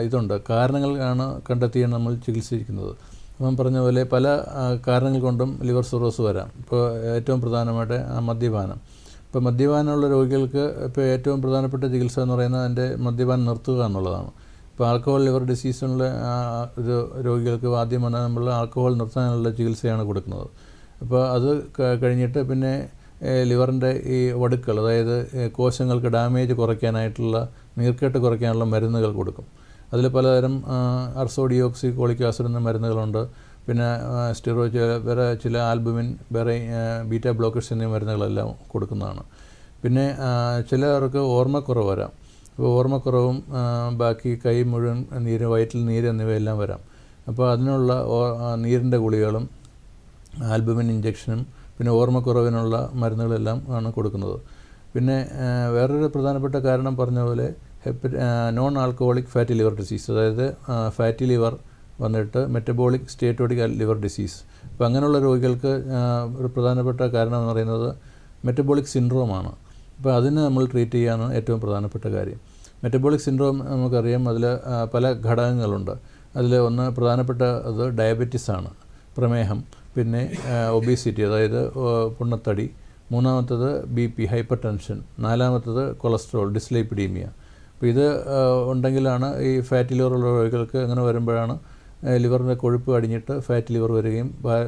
ഇതുണ്ട്, കാരണങ്ങളാണ് കണ്ടെത്തിയാണ് നമ്മൾ ചികിത്സിക്കുന്നത്. അപ്പം പറഞ്ഞ പോലെ പല കാരണങ്ങൾ കൊണ്ടും ലിവർ സിറോസ് വരാം. ഇപ്പോൾ ഏറ്റവും പ്രധാനമായിട്ട് മദ്യപാനം. ഇപ്പോൾ മദ്യപാനമുള്ള രോഗികൾക്ക് ഇപ്പോൾ ഏറ്റവും പ്രധാനപ്പെട്ട ചികിത്സ എന്ന് പറയുന്നത് അതിൻ്റെ മദ്യപാനം നിർത്തുക എന്നുള്ളതാണ്. ഇപ്പോൾ ആൽക്കഹോൾ ലിവർ ഡിസീസുള്ള ഒരു രോഗികൾക്ക് ആദ്യം വന്നാൽ നമ്മൾ ആൽക്കഹോൾ നിർത്താനുള്ള ചികിത്സയാണ് കൊടുക്കുന്നത്. അപ്പോൾ അത് കഴിഞ്ഞിട്ട് പിന്നെ ലിവറിൻ്റെ ഈ വടുക്കൾ, അതായത് കോശങ്ങൾക്ക് ഡാമേജ് കുറയ്ക്കാനായിട്ടുള്ള, നീർക്കെട്ട് കുറയ്ക്കാനുള്ള മരുന്നുകൾ കൊടുക്കും. അതിൽ പലതരം അർസോഡിയോക്സി കോളിക് ആസിഡ് എന്ന മരുന്നുകളുണ്ട്. പിന്നെ സ്റ്റിറോയിഡ്, വേറെ ചില ആൽബുമിൻ, വേറെ ബീറ്റ ബ്ലോക്കേഴ്സ് എന്നീ മരുന്നുകളെല്ലാം കൊടുക്കുന്നതാണ്. ചിലർക്ക് ഓർമ്മക്കുറവ് വരാം. അപ്പോൾ ഓർമ്മക്കുറവും ബാക്കി കൈ മുഴുവൻ നീര്, വയറ്റിൽ നീര് എന്നിവയെല്ലാം വരാം. അപ്പോൾ അതിനുള്ള നീരിൻ്റെ ഗുളികകളും ആൽബുമിൻ ഇഞ്ചക്ഷനും പിന്നെ ഓർമ്മക്കുറവിനുള്ള മരുന്നുകളെല്ലാം ആണ് കൊടുക്കുന്നത്. പിന്നെ വേറൊരു പ്രധാനപ്പെട്ട കാരണം പറഞ്ഞ പോലെ non alcoholic fatty liver disease, അതായത് ഫാറ്റി ലിവർ വന്നിട്ട് മെറ്റബോളിക് സ്റ്റേറ്റോട്ടിക് ലിവർ ഡിസീസ്. അപ്പോൾ അങ്ങനെയുള്ള രോഗികൾക്ക് ഒരു പ്രധാനപ്പെട്ട കാരണം എന്ന് പറയുന്നത് മെറ്റബോളിക് സിൻഡ്രോമാണ്. അപ്പോൾ അതിന് നമ്മൾ ട്രീറ്റ് ചെയ്യാനാണ് ഏറ്റവും പ്രധാനപ്പെട്ട കാര്യം. മെറ്റബോളിക് സിൻഡ്രോം നമുക്കറിയാം, അതിൽ പല ഘടകങ്ങളുണ്ട്. അതിൽ ഒന്ന് പ്രധാനപ്പെട്ട അത് ഡയബറ്റിസാണ്, പ്രമേഹം, പിന്നെ ഒബീസിറ്റി അതായത് പൊണ്ണത്തടി, മൂന്നാമത്തത് BP ഹൈപ്പർ ടെൻഷൻ, നാലാമത്തത് കൊളസ്ട്രോൾ, ഡിസ്ലൈപ്പിഡീമിയ. അപ്പോൾ ഇത് ഉണ്ടെങ്കിലാണ് ഈ ഫാറ്റി ലിവറുള്ള രോഗികൾക്ക് അങ്ങനെ വരുമ്പോഴാണ് ലിവറിൻ്റെ കൊഴുപ്പ് അടിഞ്ഞിട്ട് ഫാറ്റി ലിവർ വരികയും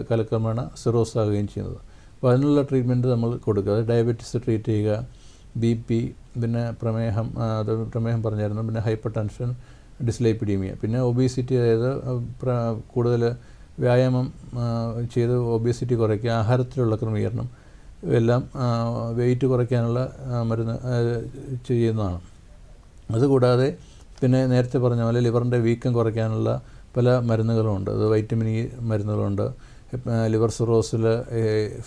കാലക്രമേണ സിറോസ് ആവുകയും ചെയ്യുന്നത്. അപ്പോൾ അതിനുള്ള ട്രീറ്റ്മെൻറ്റ് നമ്മൾ കൊടുക്കുക. അത് ഡയബറ്റീസ് ട്രീറ്റ് ചെയ്യുക, BP, പിന്നെ പ്രമേഹം പറഞ്ഞായിരുന്നു, പിന്നെ ഹൈപ്പർ ടെൻഷൻ, ഡിസ്ലൈപ്പിഡീമിയ, പിന്നെ ഒബീസിറ്റി, അതായത് കൂടുതൽ വ്യായാമം ചെയ്ത് ഒബീസിറ്റി കുറയ്ക്കുക, ആഹാരത്തിലുള്ള ക്രമീകരണം, ഇവയെല്ലാം വെയിറ്റ് കുറയ്ക്കാനുള്ള മരുന്ന് ചെയ്യുന്നതാണ്. അതുകൂടാതെ പിന്നെ നേരത്തെ പറഞ്ഞ പോലെ ലിവറിൻ്റെ വീക്കം കുറയ്ക്കാനുള്ള പല മരുന്നുകളുമുണ്ട്. അത് വൈറ്റമിൻ ഇ മരുന്നുകളുണ്ട്. ലിവർ സിറോസിൽ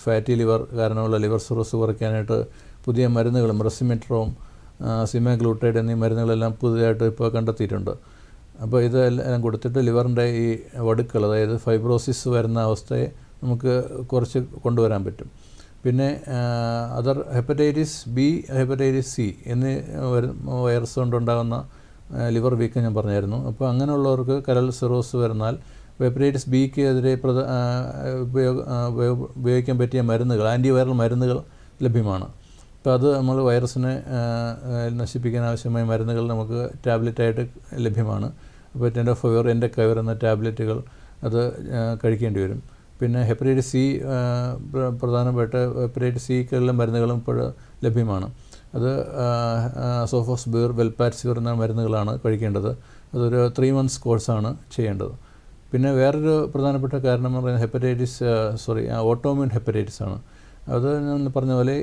ഫാറ്റി ലിവർ കാരണമുള്ള ലിവർ സിറോസ് കുറയ്ക്കാനായിട്ട് പുതിയ മരുന്നുകളും റെസിമെട്രോം, സിമാഗ്ലൂട്ടൈഡ് എന്നീ മരുന്നുകളെല്ലാം പുതിയതായിട്ട് ഇപ്പോൾ കണ്ടെത്തിയിട്ടുണ്ട്. അപ്പോൾ ഇതെല്ലാം കൊടുത്തിട്ട് ലിവറിൻ്റെ ഈ വടുക്കൾ, അതായത് ഫൈബ്രോസിസ് വരുന്ന അവസ്ഥയെ നമുക്ക് കുറച്ച് കൊണ്ടുവരാൻ പറ്റും. പിന്നെ ഹെപ്പറ്റൈറ്റിസ് ബി, ഹെപ്പറ്റൈറ്റിസ് സി എന്നീ വൈറസ് കൊണ്ടുണ്ടാകുന്ന ലിവർ വീക്കം ഞാൻ പറഞ്ഞായിരുന്നു. അപ്പോൾ അങ്ങനെയുള്ളവർക്ക് കരൾ സിറോസ് വരുന്നാൽ ഹെപ്പറ്റൈറ്റിസ് ബിക്ക് എതിരെ ഉപയോഗിക്കാൻ പറ്റിയ മരുന്നുകൾ, ആൻറ്റിവൈറൽ മരുന്നുകൾ ലഭ്യമാണ്. അപ്പോൾ അത് നമ്മൾ വൈറസിനെ നശിപ്പിക്കാൻ ആവശ്യമായ മരുന്നുകൾ നമുക്ക് ടാബ്ലറ്റായിട്ട് ലഭ്യമാണ്. അപ്പോൾ ടെൻഡോഫോവിർ, എൻഡക്കൈവർ എന്ന ടാബ്ലറ്റുകൾ അത് കഴിക്കേണ്ടി വരും. പിന്നെ ഹെപ്പറ്റൈറ്റിസ് സി, പ്രധാനപ്പെട്ട ഹെപ്പറ്റൈറ്റിസ് സിക്കുള്ള മരുന്നുകളും ഇപ്പോൾ ലഭ്യമാണ്. അത് സോഫോസ്ബിർ, വെൽപാറ്റ്സിവർ എന്ന മരുന്നുകളാണ് കഴിക്കേണ്ടത്. അതൊരു 3 months കോഴ്സാണ് ചെയ്യേണ്ടത്. പിന്നെ വേറൊരു പ്രധാനപ്പെട്ട കാരണം എന്ന് പറയുന്നത് ഓട്ടോമ്യൂൺ ഹെപ്പറ്റൈറ്റിസ് ആണ്. അത് ഞാൻ പറഞ്ഞ പോലെ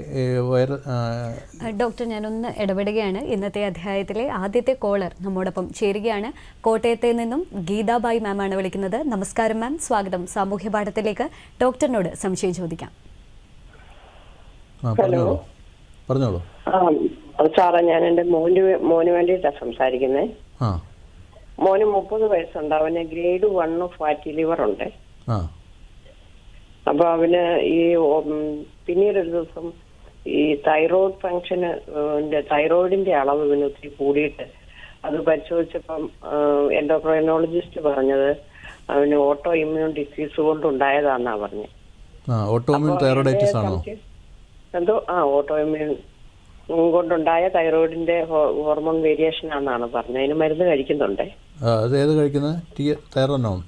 ഡോക്ടർ, ഞാനൊന്ന് ഇടപെടുകയാണ്. ഇന്നത്തെ അധ്യായത്തിലെ ആദ്യത്തെ കോളർ നമ്മോടൊപ്പം ചേരുകയാണ്. കോട്ടയത്തെ നിന്നും ഗീതാബായി മാമാണ് വിളിക്കുന്നത്. നമസ്കാരം മാം, സ്വാഗതം സാമൂഹ്യ പാഠത്തിലേക്ക്. ഡോക്ടറിനോട് സംശയം ചോദിക്കാം. പറഞ്ഞോളൂ. സാറേ, ഞാൻ എൻ്റെ മോന് വേണ്ടിയിട്ടാണ് സംസാരിക്കുന്നത്. മോന് 30 വയസ്സുണ്ട്. അവന് ഗ്രേഡ് 1 ഫാറ്റി ലിവർ ഉണ്ട്. അപ്പൊ അവന് ഈ പിന്നീടൊരു ദിവസം ഈ തൈറോയ്ഡ് ഫംഗ്ഷന്, തൈറോയിഡിന്റെ അളവ് ഇവന് ഒത്തിരി കൂടിയിട്ട് അത് പരിശോധിച്ചപ്പം എൻഡോക്രൈനോളജിസ്റ്റ് പറഞ്ഞത് അവന് ഓട്ടോ ഇമ്മ്യൂൺ ഡിസീസ് കൊണ്ടുണ്ടായതാന്നാ പറഞ്ഞത്. ഓട്ടോ ഇമ്മ്യൂൺ തൈറോയിഡൈറ്റിസ് ആണോ? എന്തോ ഓട്ടോ ഇമ്മ്യൂൺ കൊണ്ടുണ്ടായ തൈറോയിഡിന്റെ ഹോർമോൺ വേരിയേഷൻ ആണെന്നാണ് പറഞ്ഞത്. അതിന് മരുന്ന് കഴിക്കുന്നുണ്ടേ. അത് ഏത് കഴിക്കുന്നത്? തൈറോനോൺ?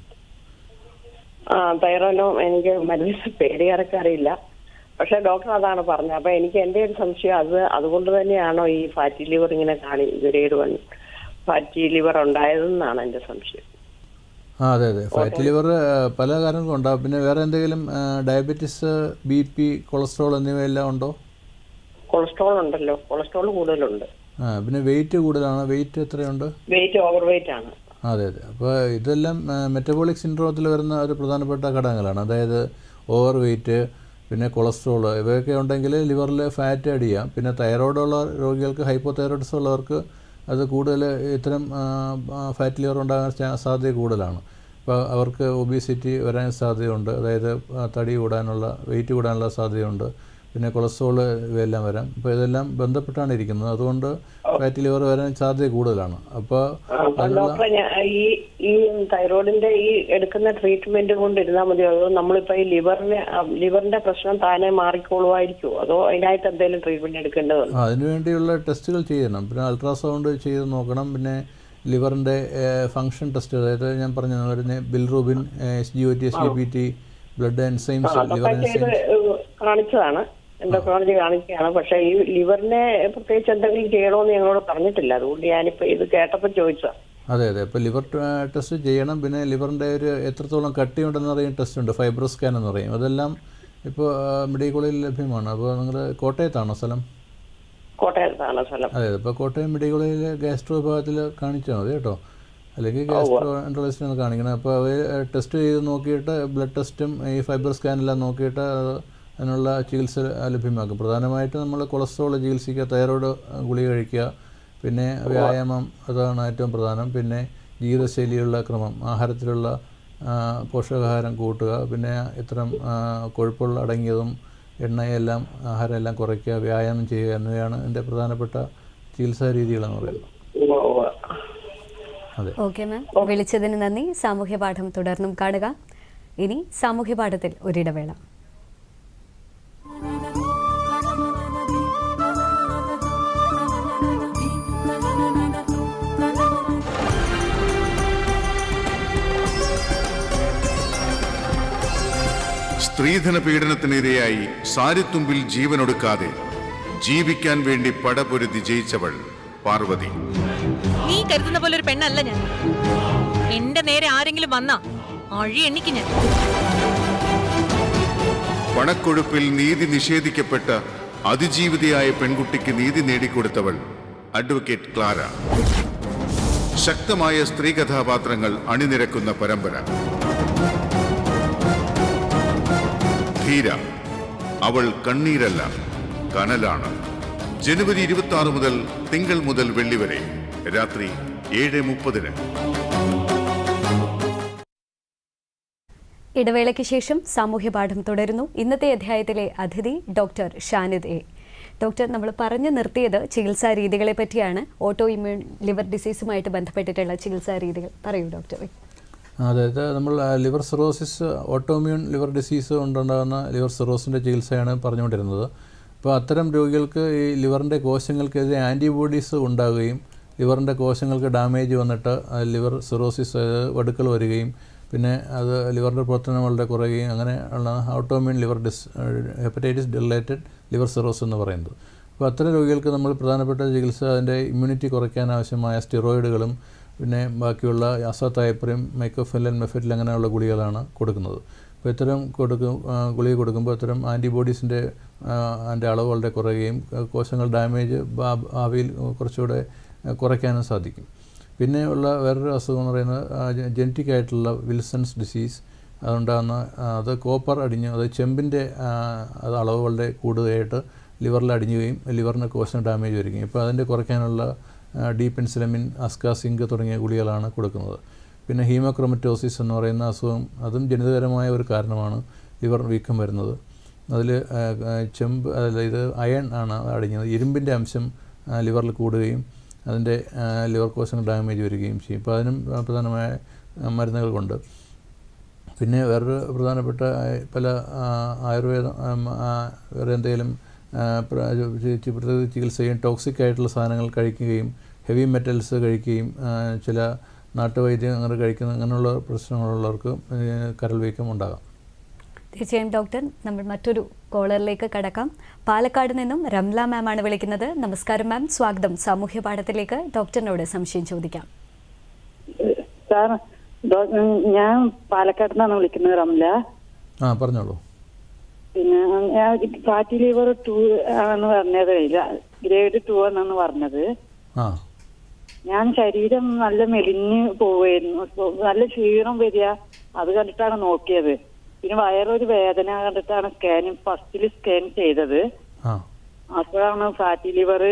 തൈറോനോം എനിക്ക് മരുന്ന് പേര് കറക്റ്റ് അറിയില്ല, പക്ഷെ ഡോക്ടർ അതാണ് പറഞ്ഞത്. അപ്പൊ എനിക്ക് എന്റെ ഒരു സംശയം അതുകൊണ്ട് തന്നെയാണോ ഈ ഫാറ്റി ലിവർ ഇങ്ങനെ ഗ്രേഡ് 1 ഫാറ്റി ലിവർ ഉണ്ടായതെന്നാണ് എന്റെ സംശയം. അതെ ഫാറ്റി ലിവർ പല കാരണങ്ങളും ഉണ്ടാകും. പിന്നെ വേറെ എന്തെങ്കിലും ഡയബറ്റീസ്, BP, കൊളസ്ട്രോൾ എന്നിവയെല്ലാം ഉണ്ടോ? കൊളസ്ട്രോൾ ഉണ്ടല്ലോ, കൊളസ്ട്രോൾ കൂടുതലുണ്ട്. പിന്നെ വെയിറ്റ് കൂടുതലാണ്. വെയിറ്റ് എത്രയുണ്ട്? വെയിറ്റ് ഓവർ വെയിറ്റ് ആണ്. അതെ അപ്പോൾ ഇതെല്ലാം മെറ്റബോളിക് സിൻഡ്രോമത്തിൽ വരുന്ന ഒരു പ്രധാനപ്പെട്ട ഘടകങ്ങളാണ്. അതായത് ഓവർ വെയിറ്റ്, പിന്നെ കൊളസ്ട്രോൾ, ഇവയൊക്കെ ഉണ്ടെങ്കിൽ ലിവറിൽ ഫാറ്റ് ആഡ് ചെയ്യാം. പിന്നെ തൈറോയ്ഡുള്ള രോഗികൾക്ക്, ഹൈപ്പോതൈറോയിഡിസം ഉള്ളവർക്ക് അത് കൂടുതൽ ഇത്തരം ഫാറ്റ് ലിവർ ഉണ്ടാകാൻ സാധ്യത കൂടുതലാണ്. അപ്പോൾ അവർക്ക് ഒബീസിറ്റി വരാൻ സാധ്യതയുണ്ട്. അതായത് തടി കൂടാനുള്ള, വെയിറ്റ് കൂടാനുള്ള സാധ്യതയുണ്ട്. പിന്നെ കൊളസ്ട്രോൾ, ഇവയെല്ലാം വരാം. അപ്പോൾ ഇതെല്ലാം ബന്ധപ്പെട്ടാണ് ഇരിക്കുന്നത്. അതുകൊണ്ട് ഫാറ്റി ലിവർ വരാൻ സാധ്യത കൂടുതലാണ്. അപ്പോൾ ഡോക്ടറെ, ഈ തൈറോയിഡിന്റെ ഈ എടുക്കുന്ന ട്രീറ്റ്മെന്റ് കൊണ്ടിരുന്നാൽ മതിയോ, അതോ നമ്മളിപ്പോ ഈ ലിവറിന്റെ പ്രശ്നം താനെ മാറിക്കോളുമായിരിക്കുമോ, അതോ അതിനായിട്ട് എന്തെങ്കിലും ട്രീറ്റ്മെന്റ് എടുക്കേണ്ടതുണ്ടോ? അതിനുവേണ്ടിയുള്ള ടെസ്റ്റുകൾ ചെയ്യണം. പിന്നെ അൾട്രാസൗണ്ട് ചെയ്ത് നോക്കണം. പിന്നെ ലിവറിൻ്റെ ഫങ്ഷൻ ടെസ്റ്റ്, അതായത് ഞാൻ പറഞ്ഞ bilirubin, SGOT, SGPT, blood enzymes, liver enzymes കാണിച്ചതാണ്, എൻഡോക്രോളജി കാണിക്കുകയാണ്. പക്ഷെ ഈ ലിവറിനെ പ്രത്യേകിച്ച് എന്തെങ്കിലും ചെയ്യണമെന്ന് ഞങ്ങളോട് പറഞ്ഞിട്ടില്ല. അതുകൊണ്ട് ഞാനിപ്പോ ഇത് കേട്ടപ്പോൾ ചോദിച്ചതാണ്. അതെ ഇപ്പോൾ ലിവർ ടെസ്റ്റ് ചെയ്യണം. പിന്നെ ലിവറിൻ്റെ ഒരു എത്രത്തോളം കട്ടിയുണ്ടെന്ന് പറയുന്ന ടെസ്റ്റ് ഉണ്ട്, ഫൈബ്രോ സ്കാൻ എന്ന് പറയും. അതെല്ലാം ഇപ്പോൾ മെഡിക്കൽ കോളേജിൽ ലഭ്യമാണ്. അപ്പോൾ നിങ്ങൾ കോട്ടയത്താണോ സ്ഥലം? കോട്ടയത്താണ് സ്ഥലം. അതെ ഇപ്പോൾ കോട്ടയം മെഡിക്കൽ കോളേജിൽ ഗാസ്ട്രോ വിഭാഗത്തിൽ കാണിച്ചാൽ മതി കേട്ടോ, അല്ലെങ്കിൽ ഗാസ്ട്രോ എൻട്രോളജിസ്റ്റിനാണ് കാണിക്കണം. അപ്പോൾ അവർ ടെസ്റ്റ് ചെയ്ത് നോക്കിയിട്ട്, ബ്ലഡ് ടെസ്റ്റും ഈ ഫൈബർ സ്കാനെല്ലാം നോക്കിയിട്ട് അതിനുള്ള ചികിത്സ ലഭ്യമാക്കും. പ്രധാനമായിട്ടും നമ്മൾ കൊളസ്ട്രോൾ ചികിത്സിക്കുക, തൈറോയ്ഡ് ഗുളിക കഴിക്കുക, പിന്നെ വ്യായാമം, അതാണ് ഏറ്റവും പ്രധാനം. പിന്നെ ജീവിതശൈലിയുള്ള ക്രമം, ആഹാരത്തിലുള്ള പോഷകാഹാരം കൂട്ടുക, പിന്നെ ഇത്തരം കൊഴുപ്പുള്ള അടങ്ങിയതും എണ്ണയെല്ലാം, ആഹാരമെല്ലാം കുറയ്ക്കുക, വ്യായാമം ചെയ്യുക എന്നിവയാണ് എൻ്റെ പ്രധാനപ്പെട്ട ചികിത്സാ രീതികളെന്ന് പറയുന്നത്. അതെ, ഓക്കെ മാം, വിളിച്ചതിന് നന്ദി. സാമൂഹ്യ പാഠം തുടർന്നും കാണുക. ഇനി സാമൂഹ്യ പാഠത്തിൽ ഒരിടവേള. സ്ത്രീധന പീഡനത്തിനിരയായി സാരിത്തുമ്പിൽ ജീവനൊടുക്കാതെ ജീവിക്കാൻ വേണ്ടി പടപൊരുതി ജയിച്ചവൾ പാർവതി. നീ കരുതുന്ന പോലെ ഒരു പെണ്ണല്ല ഞാൻ. എന്റെ നേരെ ആരെങ്കിലും വന്നാ അഴി എണ്ണിക്ക് ഞാൻ. പണക്കൊഴുപ്പിൽ നീതി നിഷേധിക്കപ്പെട്ട അതിജീവിതയായ പെൺകുട്ടിക്ക് നീതി നേടിക്കൊടുത്തവൾ അഡ്വക്കേറ്റ് ക്ലാര. ശക്തമായ സ്ത്രീ കഥാപാത്രങ്ങൾ അണിനിരക്കുന്ന പരമ്പര. ധീര, അവൾ കണ്ണീരല്ല കനലാണ്. ജനുവരി 26 മുതൽ തിങ്കൾ മുതൽ വെള്ളി വരെ രാത്രി 7:30. ഇടവേളയ്ക്ക് ശേഷം സാമൂഹ്യ പാഠം തുടരുന്നു. ഇന്നത്തെ അധ്യായത്തിലെ അതിഥി ഡോക്ടർ ഷാനിദ് എ. ഡോക്ടർ, നമ്മൾ പറഞ്ഞു നിർത്തിയത് ചികിത്സാ രീതികളെ പറ്റിയാണ്. ഓട്ടോ ഇമ്മ്യൂൺ ലിവർ ഡിസീസുമായിട്ട് ബന്ധപ്പെട്ടിട്ടുള്ള ചികിത്സാ രീതികൾ പറയൂ ഡോക്ടറെ. അതായത് നമ്മൾ liver cirrhosis, autoimmune liver disease കൊണ്ടുണ്ടാകുന്ന ലിവർ സിറോസിൻ്റെ ചികിത്സയാണ് പറഞ്ഞുകൊണ്ടിരുന്നത്. അപ്പോൾ അത്തരം രോഗികൾക്ക് ഈ ലിവറിൻ്റെ കോശങ്ങൾക്കെതിരെ ആൻറ്റിബോഡീസ് ഉണ്ടാകുകയും ലിവറിൻ്റെ കോശങ്ങൾക്ക് ഡാമേജ് വന്നിട്ട് ലിവർ സിറോസിസ്, വടുക്കൾ വരികയും പിന്നെ അത് ലിവറിൻ്റെ പ്രവർത്തനം വളരെ കുറയുകയും അങ്ങനെ ഉള്ള autoimmune liver hepatitis related liver Syros എന്ന് പറയുന്നത്. അപ്പോൾ അത്തരം രോഗികൾക്ക് നമ്മൾ പ്രധാനപ്പെട്ട ചികിത്സ അതിൻ്റെ ഇമ്മ്യൂണിറ്റി കുറയ്ക്കാൻ ആവശ്യമായ സ്റ്റിറോയിഡുകളും പിന്നെ ബാക്കിയുള്ള അസോതൈപ്രിൻ, മൈക്കോഫെല്ലൻ, മെഫെറ്റിൽ അങ്ങനെയുള്ള ഗുളികകളാണ് കൊടുക്കുന്നത്. അപ്പോൾ ഇത്തരം ഗുളിക കൊടുക്കുമ്പോൾ ഇത്തരം ആൻറ്റിബോഡീസിൻ്റെ അളവ് വളരെ കുറയുകയും കോശങ്ങൾ ഡാമേജ് ഭാവിയിൽ കുറച്ചുകൂടെ കുറയ്ക്കാനും സാധിക്കും. പിന്നെ ഉള്ള വേറൊരു അസുഖം എന്ന് പറയുന്നത് ജനറ്റിക് ആയിട്ടുള്ള വിൽസൺസ് ഡിസീസ്. അതുണ്ടാകുന്ന അത് കോപ്പർ അടിഞ്ഞു, അത് ചെമ്പിൻ്റെ അത് അളവ് വളരെ കൂടുതലായിട്ട് ലിവറിൽ അടിഞ്ഞുകയും ലിവറിന് കോശം ഡാമേജ് വരികയും. ഇപ്പോൾ അതിൻ്റെ കുറയ്ക്കാനുള്ള ഡീപെൻസിലമിൻ, അസ്കാസിങ്ക് തുടങ്ങിയ ഗുളികളാണ് കൊടുക്കുന്നത്. പിന്നെ ഹീമോക്രോമറ്റോസിസ് എന്ന് പറയുന്ന അസുഖം, അതും ജനിതകരമായ ഒരു കാരണമാണ് ലിവർ വീക്കം വരുന്നത്. അതിൽ ചെമ്പ്, ഇത് അയൺ ആണ് അടിഞ്ഞത്. ഇരുമ്പിൻ്റെ അംശം ലിവറിൽ കൂടുകയും അതിൻ്റെ ലിവർ കോശങ്ങൾ ഡാമേജ് വരികയും ചെയ്യും. അപ്പോൾ അതിനും പ്രധാനമായ മരുന്നുകളുണ്ട്. പിന്നെ വേറൊരു പ്രധാനപ്പെട്ട പല ആയുർവേദം, വേറെ എന്തെങ്കിലും ചികിത്സയും ടോക്സിക് ആയിട്ടുള്ള സാധനങ്ങൾ കഴിക്കുകയും ഹെവി മെറ്റൽസ് കഴിക്കുകയും ചില നാട്ടുവൈദ്യം അങ്ങനെ കഴിക്കുന്ന അങ്ങനെയുള്ള പ്രശ്നങ്ങളുള്ളവർക്ക് കരൾ വീക്കം ഉണ്ടാകാം. തീർച്ചയായും ഡോക്ടർ, നമ്മൾ മറ്റൊരു കോളറിലേക്ക് കടക്കാം. പാലക്കാട് നിന്നും റംല മാം ആണ് വിളിക്കുന്നത്. നമസ്കാരം മാം, സ്വാഗതം സാമൂഹ്യ പാഠത്തിലേക്ക്. ഡോക്ടറിനോട് സംശയം ചോദിക്കാം. സാർ, ഞാൻ പാലക്കാട് നിന്നാണ് വിളിക്കുന്നത്, റംല. പറഞ്ഞോളൂ. പിന്നെ ഫാറ്റി ലിവർ 2 ആണെന്ന് പറഞ്ഞത്, ഗ്രേഡ് 2 എന്നാണ് പറഞ്ഞത്. ഞാൻ ശരീരം നല്ല മെലിഞ്ഞ് പോവുമായിരുന്നു, നല്ല ക്ഷീണം വരിക, അത് കണ്ടിട്ടാണ് നോക്കിയത്. പിന്നെ വയറൊരു വേദന കണ്ടിട്ടാണ് ഫസ്റ്റിൽ സ്കാൻ ചെയ്തത്. അപ്പോഴാണ് ഫാറ്റി ലിവർ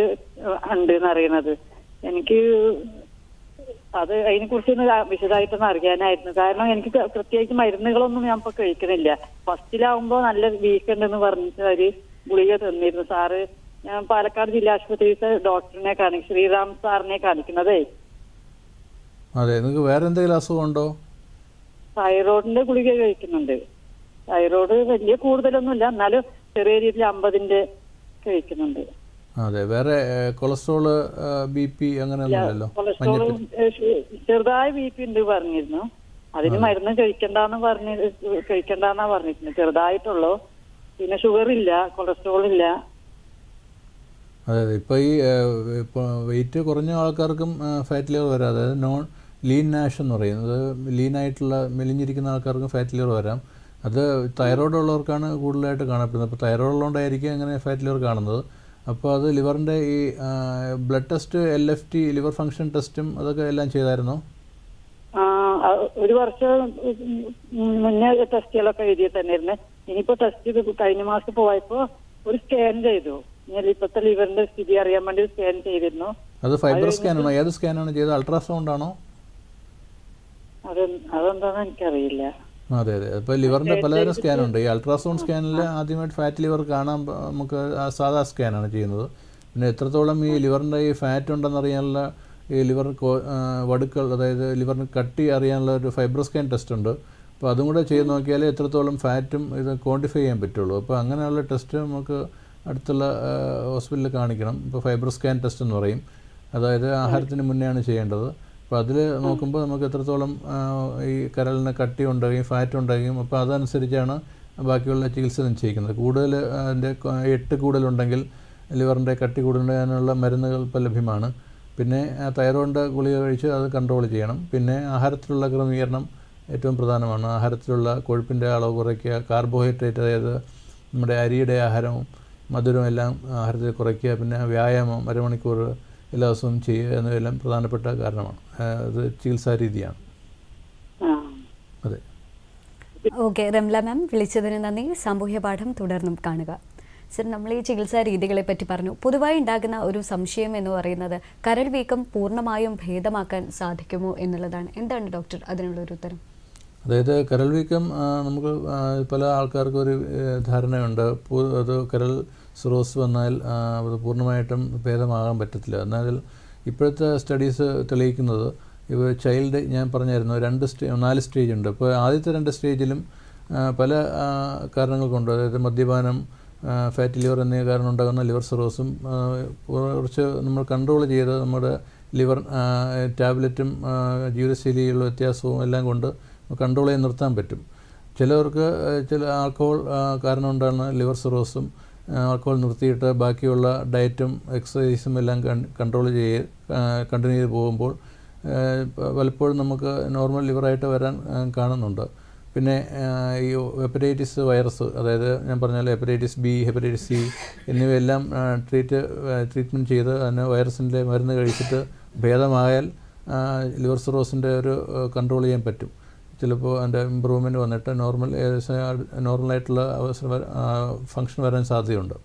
ഉണ്ട് എന്നറിയുന്നത്. എനിക്ക് അത് അതിനെ കുറിച്ചൊന്ന് വിശദമായിട്ടൊന്ന് അറിയാനായിരുന്നു. കാരണം എനിക്ക് പ്രത്യേകിച്ച് മരുന്നുകളൊന്നും ഞാൻ ഇപ്പൊ കഴിക്കുന്നില്ല. ഫസ്റ്റിലാവുമ്പോ നല്ല വീക്ക് ഉണ്ടെന്ന് പറഞ്ഞിട്ട് അവര് ഗുളിക തന്നിരുന്നു. സാറ്, ഞാൻ പാലക്കാട് ജില്ലാ ആശുപത്രിയിലത്തെ ഡോക്ടറിനെ ശ്രീറാം സാറിനെ കാണിക്കുന്നതേ. അതെ, നിങ്ങൾക്ക് വേറെ എന്തെങ്കിലും അസുഖമുണ്ടോ? തൈറോയിഡിന്റെ ഗുളിക കഴിക്കുന്നുണ്ട്. തൈറോയിഡ് വലിയ കൂടുതലൊന്നുമില്ല, എന്നാലും ചെറിയ രീതിയിൽ 50ന്റെ കഴിക്കുന്നുണ്ട്. അതെ, വേറെ കൊളസ്ട്രോള്, BP അങ്ങനെയൊന്നുമില്ലല്ലോ? കൊളസ്ട്രോൾ ചെറുതായ BP ഉണ്ട് പറഞ്ഞിരുന്നു. അതിന് മരുന്ന് കഴിക്കണ്ടെന്നാ പറഞ്ഞിരുന്നു. ചെറുതായിട്ടുള്ളൂ. പിന്നെ ഷുഗർ ഇല്ല, കൊളസ്ട്രോൾ ഇല്ല. അതെ, ഇപ്പോൾ ഈ വെയിറ്റ് കുറഞ്ഞ ആൾക്കാർക്കും ഫാറ്റ് ലിവർ വരാം. അതായത് ലീൻ നാഷ് എന്ന് പറയുന്നത്, ലീനായിട്ടുള്ള മെലിഞ്ഞിരിക്കുന്ന ആൾക്കാർക്കും ഫാറ്റ് ലിവർ വരാം. അത് തൈറോയ്ഡ് ഉള്ളവർക്കാണ് കൂടുതലായിട്ട് കാണപ്പെടുന്നത്. അപ്പോൾ തൈറോയ്ഡ് ഉള്ളതുകൊണ്ടായിരിക്കും അങ്ങനെ ഫാറ്റ് ലിവർ കാണുന്നത്. അപ്പോൾ അത് ലിവറിൻ്റെ ഈ blood test, LFT, liver function ടെസ്റ്റും അതൊക്കെ എല്ലാം ചെയ്തായിരുന്നോ? ഒരു വർഷം മുന്നേ ടെസ്റ്റുകളൊക്കെ എഴുതിയ തന്നെയായിരുന്നു. ഇനിയിപ്പോ ടെസ്റ്റ് കഴിഞ്ഞ മാസം പോയപ്പോ ഒരു സ്കാൻ ചെയ്തു. ഇപ്പോഴത്തെ ലിവറിന്റെ സ്ഥിതി അറിയാൻ വേണ്ടി സ്കാൻ ചെയ്തിരുന്നു. അത് ഫൈബർ സ്കാൻ ആണോ? ഏത് സ്കാനാണ് ചെയ്തത്? അൾട്രാസൗണ്ട് ആണോ? അതെന്താണെന്ന് എനിക്കറിയില്ല. അതെ അതെ, ഇപ്പോൾ ലിവറിൻ്റെ പലതരം സ്കാനുണ്ട്. ഈ അൾട്രാസൗണ്ട് സ്കാനിൽ ആദ്യമായിട്ട് ഫാറ്റ് ലിവർ കാണാൻ നമുക്ക് സാധാ സ്കാനാണ് ചെയ്യുന്നത്. പിന്നെ എത്രത്തോളം ഈ ലിവറിൻ്റെ ഈ ഫാറ്റ് ഉണ്ടെന്നറിയാനുള്ള ഈ ലിവർ വടുക്കൾ, അതായത് ലിവറിന് കട്ടി അറിയാനുള്ള ഒരു ഫൈബർ സ്കാൻ ടെസ്റ്റ് ഉണ്ട്. അപ്പോൾ അതും കൂടെ ചെയ്ത് നോക്കിയാലേ എത്രത്തോളം ഫാറ്റും ഇത് ക്വാണ്ടിഫൈ ചെയ്യാൻ പറ്റുള്ളൂ. അപ്പോൾ അങ്ങനെയുള്ള ടെസ്റ്റ് നമുക്ക് അടുത്തുള്ള ഹോസ്പിറ്റലിൽ കാണിക്കണം. ഇപ്പോൾ ഫൈബർ സ്കാൻ ടെസ്റ്റ് എന്ന് പറയും. അതായത് ആഹാരത്തിന് മുന്നെയാണ് ചെയ്യേണ്ടത്. അപ്പോൾ അതിൽ നോക്കുമ്പോൾ നമുക്ക് എത്രത്തോളം ഈ കരളിന് കട്ടി ഉണ്ടാകുകയും ഫാറ്റ് ഉണ്ടാകുകയും, അപ്പോൾ അതനുസരിച്ചാണ് ബാക്കിയുള്ള ചികിത്സ നിശ്ചയിക്കുന്നത്. കൂടുതൽ അതിൻ്റെ 8 കൂടുതലുണ്ടെങ്കിൽ ലിവറിൻ്റെ കട്ടി കൂടുതലാനുള്ള മരുന്നുകൾ ഇപ്പോൾ ലഭ്യമാണ്. പിന്നെ തൈറോയിഡിൻ്റെ ഗുളിക കഴിച്ച് അത് കൺട്രോൾ ചെയ്യണം. പിന്നെ ആഹാരത്തിലുള്ള ക്രമീകരണം ഏറ്റവും പ്രധാനമാണ്. ആഹാരത്തിലുള്ള കൊഴുപ്പിൻ്റെ അളവ് കുറയ്ക്കുക, കാർബോഹൈഡ്രേറ്റ്, അതായത് നമ്മുടെ അരിയുടെ ആഹാരവും മധുരവും എല്ലാം ആഹാരത്തിൽ കുറയ്ക്കുക. പിന്നെ വ്യായാമം 1/2 മണിക്കൂർ എല്ലാ ദിവസവും ചെയ്യുക എന്നതെല്ലാം പ്രധാനപ്പെട്ട കാരണമാണ്. അത് ചികിത്സാ രീതിയാണ്. അതെ, ഓക്കെ റംല മാം, വിളിച്ചതിന് നന്ദി. സാമൂഹ്യ പാഠം തുടർന്നും കാണുക. സർ, നമ്മൾ ഈ ചികിത്സാ രീതികളെ പറ്റി പറഞ്ഞു. പൊതുവായി ഉണ്ടാകുന്ന ഒരു സംശയം എന്ന് പറയുന്നത് കരൾ വീക്കം പൂർണ്ണമായും ഭേദമാക്കാൻ സാധിക്കുമോ എന്നുള്ളതാണ്. എന്താണ് ഡോക്ടർ അതിനുള്ളൊരു ഉത്തരം? അതായത് കരൾ വീക്കം നമുക്ക് പല ആൾക്കാർക്കും ഒരു ധാരണയുണ്ട്, അത് കരൾ സിറോസ് വന്നാൽ അത് പൂർണ്ണമായിട്ടും ഭേദമാകാൻ പറ്റത്തില്ല. എന്നാൽ ഇപ്പോഴത്തെ സ്റ്റഡീസ് തെളിയിക്കുന്നത് ചൈൽഡ്, ഞാൻ പറഞ്ഞായിരുന്നു 4 സ്റ്റേജ് ഉണ്ട്. അപ്പോൾ ആദ്യത്തെ 2 സ്റ്റേജിലും പല കാരണങ്ങൾ കൊണ്ട്, അതായത് മദ്യപാനം, ഫാറ്റി ലിവർ എന്നീ കാരണം ഉണ്ടാകുന്ന ലിവർ സിറോസും കുറച്ച് നമ്മൾ കൺട്രോൾ ചെയ്ത് നമ്മുടെ ലിവർ ടാബ്ലറ്റും ജീവിതശൈലിയുള്ള വ്യത്യാസവും എല്ലാം കൊണ്ട് കൺട്രോൾ ചെയ്ത് നിർത്താൻ പറ്റും. ചിലവർക്ക് ചില ആൽക്കഹോൾ കാരണം കൊണ്ടാണ് ലിവർ സിറോസും. ആൽക്കഹോൾ നിർത്തിയിട്ട് ബാക്കിയുള്ള ഡയറ്റും എക്സസൈസും എല്ലാം കണ്ടിന്യൂ ചെയ്ത് പോകുമ്പോൾ പലപ്പോഴും നമുക്ക് നോർമൽ ലിവറായിട്ട് വരാൻ കാണുന്നുണ്ട്. പിന്നെ ഈ ഹെപ്പറ്റൈറ്റിസ് വൈറസ്, അതായത് ഞാൻ പറഞ്ഞാൽ ഹെപ്പറ്റൈറ്റിസ് B, ഹെപ്പറ്റൈറ്റിസ് C എന്നിവയെല്ലാം ട്രീറ്റ്മെൻറ്റ് ചെയ്ത് അതിന് വൈറസിൻ്റെ മരുന്ന് കഴിച്ചിട്ട് ഭേദമായാൽ ലിവർ സിറോസിൻ്റെ ഒരു കൺട്രോൾ ചെയ്യാൻ പറ്റും. ചിലപ്പോൾ അതിൻ്റെ ഇമ്പ്രൂവ്മെൻറ്റ് വന്നിട്ട് നോർമലായിട്ടുള്ള ഫങ്ഷൻ വരാൻ സാധ്യതയുണ്ട്.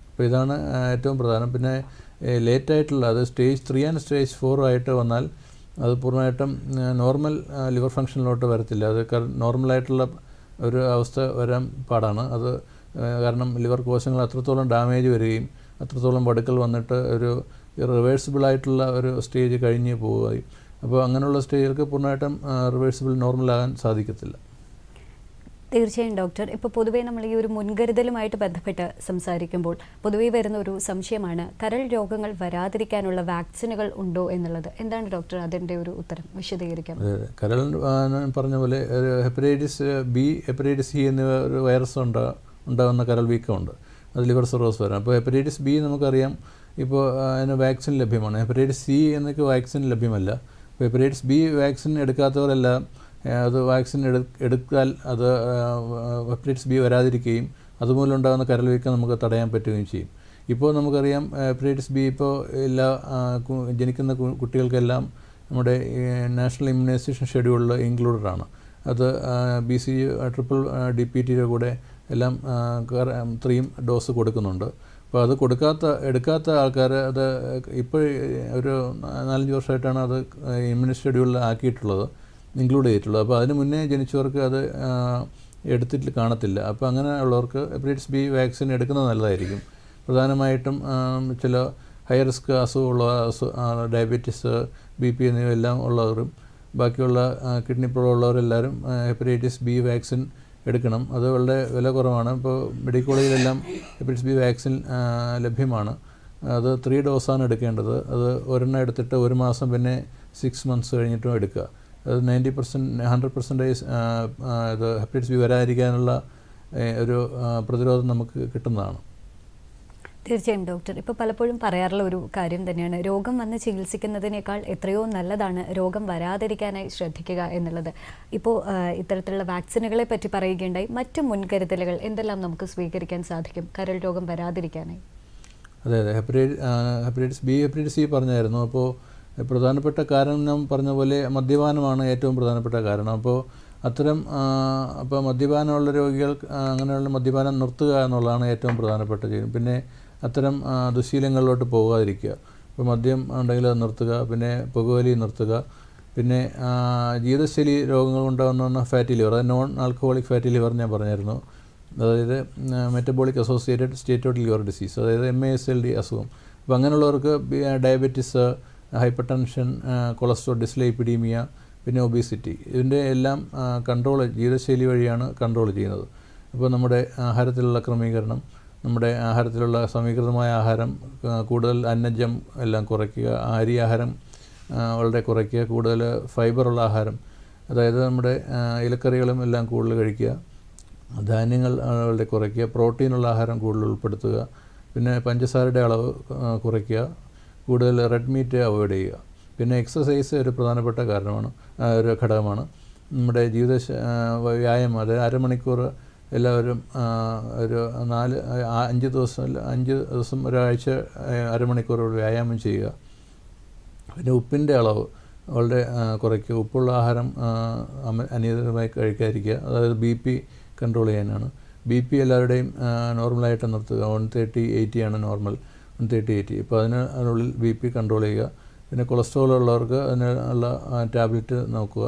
അപ്പോൾ ഇതാണ് ഏറ്റവും പ്രധാനം. പിന്നെ ലേറ്റായിട്ടുള്ള, അത് സ്റ്റേജ് 3 ആൻഡ് സ്റ്റേജ് 4 ആയിട്ട് വന്നാൽ അത് പൂർണ്ണമായിട്ടും നോർമൽ ലിവർ ഫങ്ഷനിലോട്ട് വരത്തില്ല. അത് നോർമലായിട്ടുള്ള ഒരു അവസ്ഥ വരാൻ പാടാണ്. അത് കാരണം ലിവർ കോശങ്ങൾ അത്രത്തോളം ഡാമേജ് വരികയും അത്രത്തോളം വടുക്കൾ വന്നിട്ട് ഒരു റിവേഴ്സിബിളായിട്ടുള്ള ഒരു സ്റ്റേജ് കഴിഞ്ഞ് പോവുകയും, അപ്പോൾ അങ്ങനെയുള്ള സ്റ്റേജുകൾക്ക് പൂർണ്ണമായിട്ടും റിവേഴ്സിബിൾ നോർമലാകാൻ സാധിക്കത്തില്ല. തീർച്ചയായും ഡോക്ടർ. ഇപ്പോൾ പൊതുവേ നമ്മൾ ഈ ഒരു മുൻകരുതലുമായിട്ട് ബന്ധപ്പെട്ട് സംസാരിക്കുമ്പോൾ പൊതുവേ വരുന്ന ഒരു സംശയമാണ് കരൾ രോഗങ്ങൾ വരാതിരിക്കാനുള്ള വാക്സിനുകൾ ഉണ്ടോ എന്നുള്ളത്. എന്താണ് ഡോക്ടർ അതിൻ്റെ ഒരു ഉത്തരം വിശദീകരിക്കാം? കരൾ പറഞ്ഞ പോലെ ഹെപ്പറ്റൈറ്റിസ് ബി, ഹെപ്പറ്റൈറ്റിസ് സി എന്നിവ ഒരു വൈറസ് ഉണ്ടാകുന്ന കരൾ വീക്കമുണ്ട്. അത് ലിവർ സിറോസ് വരാം. അപ്പോൾ ഹെപ്പറ്റൈറ്റിസ് ബി നമുക്കറിയാം, ഇപ്പോൾ അതിന് വാക്സിൻ ലഭ്യമാണ്. ഹെപ്പറ്റൈറ്റിസ് സി എന്നൊക്കെ വാക്സിൻ ലഭ്യമല്ല. അപ്പോൾ ഹെപ്പറ്റൈറ്റിസ് ബി വാക്സിൻ എടുക്കാത്തവരെല്ലാം അത് വാക്സിൻ എടുത്താൽ അത് ഹെപ്പറ്റൈറ്റിസ് ബി വരാതിരിക്കുകയും അതുമൂലം ഉണ്ടാകുന്ന കരൾ വീക്കം നമുക്ക് തടയാൻ പറ്റുകയും ചെയ്യും. ഇപ്പോൾ നമുക്കറിയാം ഹെപ്പറ്റൈറ്റിസ് ബി ഇപ്പോൾ എല്ലാ ജനിക്കുന്ന കുട്ടികൾക്കെല്ലാം നമ്മുടെ നാഷണൽ ഇമ്മ്യൂണൈസേഷൻ ഷെഡ്യൂളിൽ ഇൻക്ലൂഡഡ് ആണ്. അത് BCG ട്രിപ്പിൾ DPTയുടെ കൂടെ എല്ലാം 3 ഡോസ് കൊടുക്കുന്നുണ്ട്. അപ്പോൾ അത് എടുക്കാത്ത ആൾക്കാർ അത് ഇപ്പോൾ ഒരു 4-5 വർഷമായിട്ടാണ് അത് ഇമ്മ്യൂണൈസേഷൻ ഷെഡ്യൂളിൽ ആക്കിയിട്ടുള്ളത്, ഇൻക്ലൂഡ് ചെയ്തിട്ടുള്ളത്. അപ്പോൾ അതിന് മുന്നേ ജനിച്ചവർക്ക് അത് എടുത്തിട്ട് കാണത്തില്ല. അപ്പോൾ അങ്ങനെ ഉള്ളവർക്ക് ഹെപ്പറ്റൈറ്റിസ് ബി വാക്സിൻ എടുക്കുന്നത് നല്ലതായിരിക്കും. പ്രധാനമായിട്ടും ചില ഹൈ റിസ്ക് അസുഖമുള്ള ഡയബറ്റീസ്, BP എന്നിവയെല്ലാം ഉള്ളവരും ബാക്കിയുള്ള കിഡ്നി പ്രോബ്ലം ഉള്ളവരെല്ലാവരും ഹെപ്പറ്റൈറ്റിസ് ബി വാക്സിൻ എടുക്കണം. അത് വളരെ വില കുറവാണ്. ഇപ്പോൾ മെഡിക്കൽ കോളേജിലെല്ലാം ഹെപ്പറ്റൈറ്റിസ് ബി വാക്സിൻ ലഭ്യമാണ്. അത് 3 ഡോസാണ് എടുക്കേണ്ടത്. അത് ഒരെണ്ണം എടുത്തിട്ട് 1 മാസം, പിന്നെ 6 മന്ത്സ് കഴിഞ്ഞിട്ടും എടുക്കുക. അത് 100% ഇത് ഹെപ്പറ്റൈറ്റിസ് ബി വരാതിരിക്കാനുള്ള ഒരു പ്രതിരോധം നമുക്ക് കിട്ടുന്നതാണ്. തീർച്ചയായും ഡോക്ടർ. ഇപ്പോൾ പലപ്പോഴും പറയാറുള്ള ഒരു കാര്യം തന്നെയാണ്, രോഗം വന്ന് ചികിത്സിക്കുന്നതിനേക്കാൾ എത്രയോ നല്ലതാണ് രോഗം വരാതിരിക്കാനായി ശ്രദ്ധിക്കുക എന്നുള്ളത്. ഇപ്പോൾ ഇത്തരത്തിലുള്ള വാക്സിനുകളെ പറ്റി പറയുകയുണ്ടായി. മറ്റ് മുൻകരുതലുകൾ എന്തെല്ലാം നമുക്ക് സ്വീകരിക്കാൻ സാധിക്കും കരൾ രോഗം വരാതിരിക്കാനായി? അതെ, ഹെപ്പറ്റൈറ്റിസ് ബി, ഹെപ്പറ്റൈറ്റിസ് സി പറഞ്ഞായിരുന്നു. അപ്പോൾ പ്രധാനപ്പെട്ട കാരണം പറഞ്ഞ പോലെ മദ്യപാനമാണ് ഏറ്റവും പ്രധാനപ്പെട്ട കാരണം. അപ്പോൾ അപ്പോൾ മദ്യപാനമുള്ള രോഗികൾ അങ്ങനെയുള്ള മദ്യപാനം നിർത്തുക എന്നുള്ളതാണ് ഏറ്റവും പ്രധാനപ്പെട്ട ചെയ്യും. പിന്നെ അത്തരം ദുശീലങ്ങളിലോട്ട് പോകാതിരിക്കുക. ഇപ്പോൾ മദ്യം ഉണ്ടെങ്കിൽ അത് നിർത്തുക, പിന്നെ പുകവലി നിർത്തുക, പിന്നെ ജീവിതശൈലി രോഗങ്ങൾ ഉണ്ടാകുന്ന ഫാറ്റി ലിവർ, അത് നോൺ ആൽക്കഹോളിക് ഫാറ്റി ലിവർ ഞാൻ പറഞ്ഞായിരുന്നു. അതായത് മെറ്റബോളിക് അസോസിയേറ്റഡ് സ്റ്റേറ്റോട്ടിക് ലിവർ ഡിസീസ്, അതായത് MASLD അസുഖം. അപ്പോൾ അങ്ങനെയുള്ളവർക്ക് diabetes, hyper tension, cholesterol, dyslipidaemia, പിന്നെ ഒബീസിറ്റി, ഇതിൻ്റെ എല്ലാം കൺട്രോൾ ജീവിതശൈലി വഴിയാണ് കൺട്രോൾ ചെയ്യുന്നത്. അപ്പോൾ നമ്മുടെ ആഹാരത്തിലുള്ള ക്രമീകരണം, നമ്മുടെ ആഹാരത്തിലുള്ള സമീകൃതമായ ആഹാരം, കൂടുതൽ അന്നജം എല്ലാം കുറയ്ക്കുക, അരി ആഹാരം വളരെ കുറയ്ക്കുക, കൂടുതൽ ഫൈബറുള്ള ആഹാരം, അതായത് നമ്മുടെ ഇലക്കറികളും എല്ലാം കൂടുതൽ കഴിക്കുക, ധാന്യങ്ങൾ വളരെ കുറയ്ക്കുക, പ്രോട്ടീനുള്ള ആഹാരം കൂടുതൽ ഉൾപ്പെടുത്തുക, പിന്നെ പഞ്ചസാരയുടെ അളവ് കുറയ്ക്കുക, കൂടുതൽ റെഡ് മീറ്റ് അവോയ്ഡ് ചെയ്യുക. പിന്നെ എക്സസൈസ് ഒരു പ്രധാനപ്പെട്ട ഒരു ഘടകമാണ്. നമ്മുടെ വ്യായാമം, അതായത് അരമണിക്കൂർ എല്ലാവരും ഒരു 5 ദിവസം ഒരാഴ്ച അരമണിക്കൂർ വ്യായാമം ചെയ്യുക. പിന്നെ ഉപ്പിൻ്റെ അളവ് വളരെ കുറയ്ക്കുക. ഉപ്പുള്ള ആഹാരം അനിയന്ത്രിതമായി കഴിക്കാതിരിക്കുക. അതായത് BP കൺട്രോൾ ചെയ്യാനാണ്. BP എല്ലാവരുടെയും നോർമലായിട്ട് നിർത്തുക. 130/80 ആണ് നോർമൽ, 130/80. ഇപ്പോൾ അതിനുള്ളിൽ BP കൺട്രോൾ ചെയ്യുക. പിന്നെ കൊളസ്ട്രോൾ ഉള്ളവർക്ക് അതിനുള്ള ടാബ്ലറ്റ് നോക്കുക,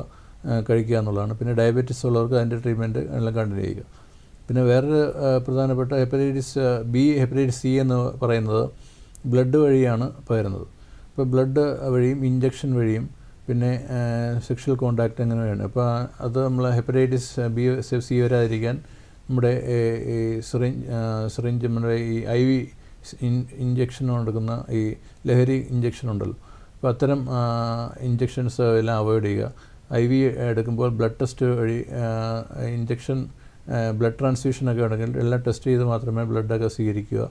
കഴിക്കുക എന്നുള്ളതാണ്. പിന്നെ ഡയബറ്റീസ് ഉള്ളവർക്ക് അതിൻ്റെ ട്രീറ്റ്മെൻറ്റ് എല്ലാം കണ്ടിന്യൂ ചെയ്യുക. പിന്നെ വേറൊരു പ്രധാനപ്പെട്ട ഹെപ്പറ്റൈറ്റിസ് ബി, ഹെപ്പറ്റൈറ്റിസ് സി എന്ന് പറയുന്നത് ബ്ലഡ് വഴിയാണ് പകരുന്നത്. ഇപ്പോൾ ബ്ലഡ് വഴിയും ഇഞ്ചക്ഷൻ വഴിയും പിന്നെ സെക്ഷൽ കോണ്ടാക്റ്റ് അങ്ങനെ വേണം. അപ്പോൾ അത് നമ്മൾ ഹെപ്പറ്റൈറ്റിസ് ബി, സി വരാതിരിക്കാൻ നമ്മുടെ ഈ സിറിഞ്ച് നമ്മുടെ ഈ IV ഇഞ്ചക്ഷൻ കൊടുക്കുന്ന ഈ ലഹരി ഇഞ്ചക്ഷൻ ഉണ്ടല്ലോ, അപ്പോൾ അത്തരം ഇഞ്ചക്ഷൻസ് എല്ലാം അവോയ്ഡ് ചെയ്യുക. IV എടുക്കുമ്പോൾ ബ്ലഡ് ടെസ്റ്റ് വഴി ഇഞ്ചക്ഷൻ, ബ്ലഡ് ട്രാൻസ്ഫ്യൂഷനൊക്കെ ഉണ്ടെങ്കിൽ എല്ലാം ടെസ്റ്റ് ചെയ്ത് മാത്രമേ ബ്ലഡൊക്കെ സ്വീകരിക്കുക.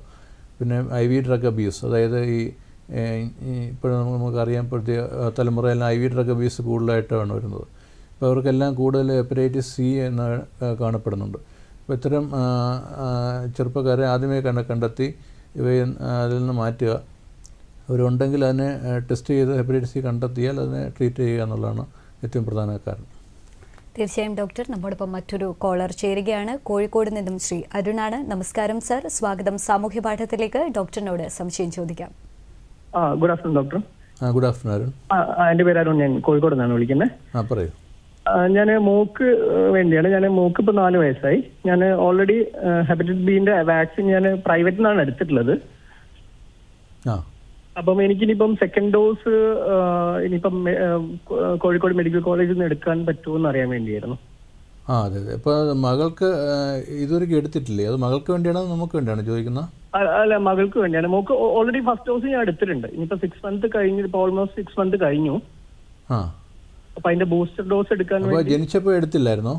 പിന്നെ IV ഡ്രഗ് അബ്യൂസ്, അതായത് ഇപ്പോൾ നമുക്കറിയാം ഇപ്പോഴത്തെ തലമുറയെല്ലാം IV ഡ്രഗ് അബ്യൂസ് കൂടുതലായിട്ടാണ് വരുന്നത്. അപ്പോൾ അവർക്കെല്ലാം കൂടുതൽ ഹെപ്പറ്റൈറ്റിസ് സി എന്ന് കാണപ്പെടുന്നുണ്ട്. അപ്പോൾ ഇത്തരം ചെറുപ്പക്കാരെ ആദ്യമേ കണ്ടെത്തി ഇവയെ അതിൽ നിന്ന് മാറ്റുക. അവരുണ്ടെങ്കിൽ അതിനെ ടെസ്റ്റ് ചെയ്ത് ഹെപ്പറ്റൈറ്റിസ് സി കണ്ടെത്തിയാൽ അതിനെ ട്രീറ്റ് ചെയ്യുക എന്നുള്ളതാണ് ഏറ്റവും പ്രധാന കാരണം. തീർച്ചയായും ഡോക്ടർ. നമ്മോടൊപ്പം മറ്റൊരു കോളർ ചേരുകയാണ്. കോഴിക്കോട് നിന്നും ശ്രീ അരുണാണ്. നമസ്കാരം സർ, സ്വാഗതം സാമൂഹ്യ പാഠത്തിലേക്ക്. ഡോക്ടറിനോട് സംശയം ചോദിക്കാം. Good afternoon doctor. Good afternoon Arun. എൻ്റെ പേര് അരുൺ, ഞാൻ കോഴിക്കോട് നിന്നാണ് വിളിക്കുന്നത്. പറയൂ. ഞാൻ മൂക്ക് വേണ്ടിയാണ്. ഞാൻ മൂക്ക് ഇപ്പോൾ 4 വയസ്സായി. ഞാൻ ഓൾറെഡി ഹെപ്പറ്റൈറ്റിസ് ബിന്റെ വാക്സിൻ ഞാൻ പ്രൈവറ്റിൽ നിന്നാണ് എടുത്തിട്ടുള്ളത്. അപ്പം എനിക്കിനിപ്പം സെക്കൻഡ് ഡോസ് ഇനിയിപ്പം കോഴിക്കോട് മെഡിക്കൽ കോളേജിൽ നിന്ന് എടുക്കാൻ പറ്റുമോ എന്ന് അറിയാൻ വേണ്ടിയായിരുന്നു. അതെ അതെ. അപ്പോൾ മകൾക്ക് ഇതുവരെയ്ക്കും എടുത്തിട്ടില്ലേ? അത് മകൾക്ക് വേണ്ടിയാണോ നമുക്ക് വേണ്ടിയാണോ ചോദിക്കുന്നത്? അല്ല, മകൾക്ക് വേണ്ടിയാണ്. മോക്ക് ഓൾറെഡി ഫസ്റ്റ് ഡോസ് ഞാൻ എടുത്തിട്ടുണ്ട്. ഇനിയിപ്പോൾ 6 മന്ത് കഴിഞ്ഞു, ഇപ്പോൾ ഓൾമോസ്റ്റ് 6 മന്ത് കഴിഞ്ഞു. അപ്പൊ അതിന്റെ ബൂസ്റ്റർ ഡോസ് എടുക്കാൻ വേണ്ടി. ജനിച്ചപ്പോൾ എടുത്തില്ലായിരുന്നോ?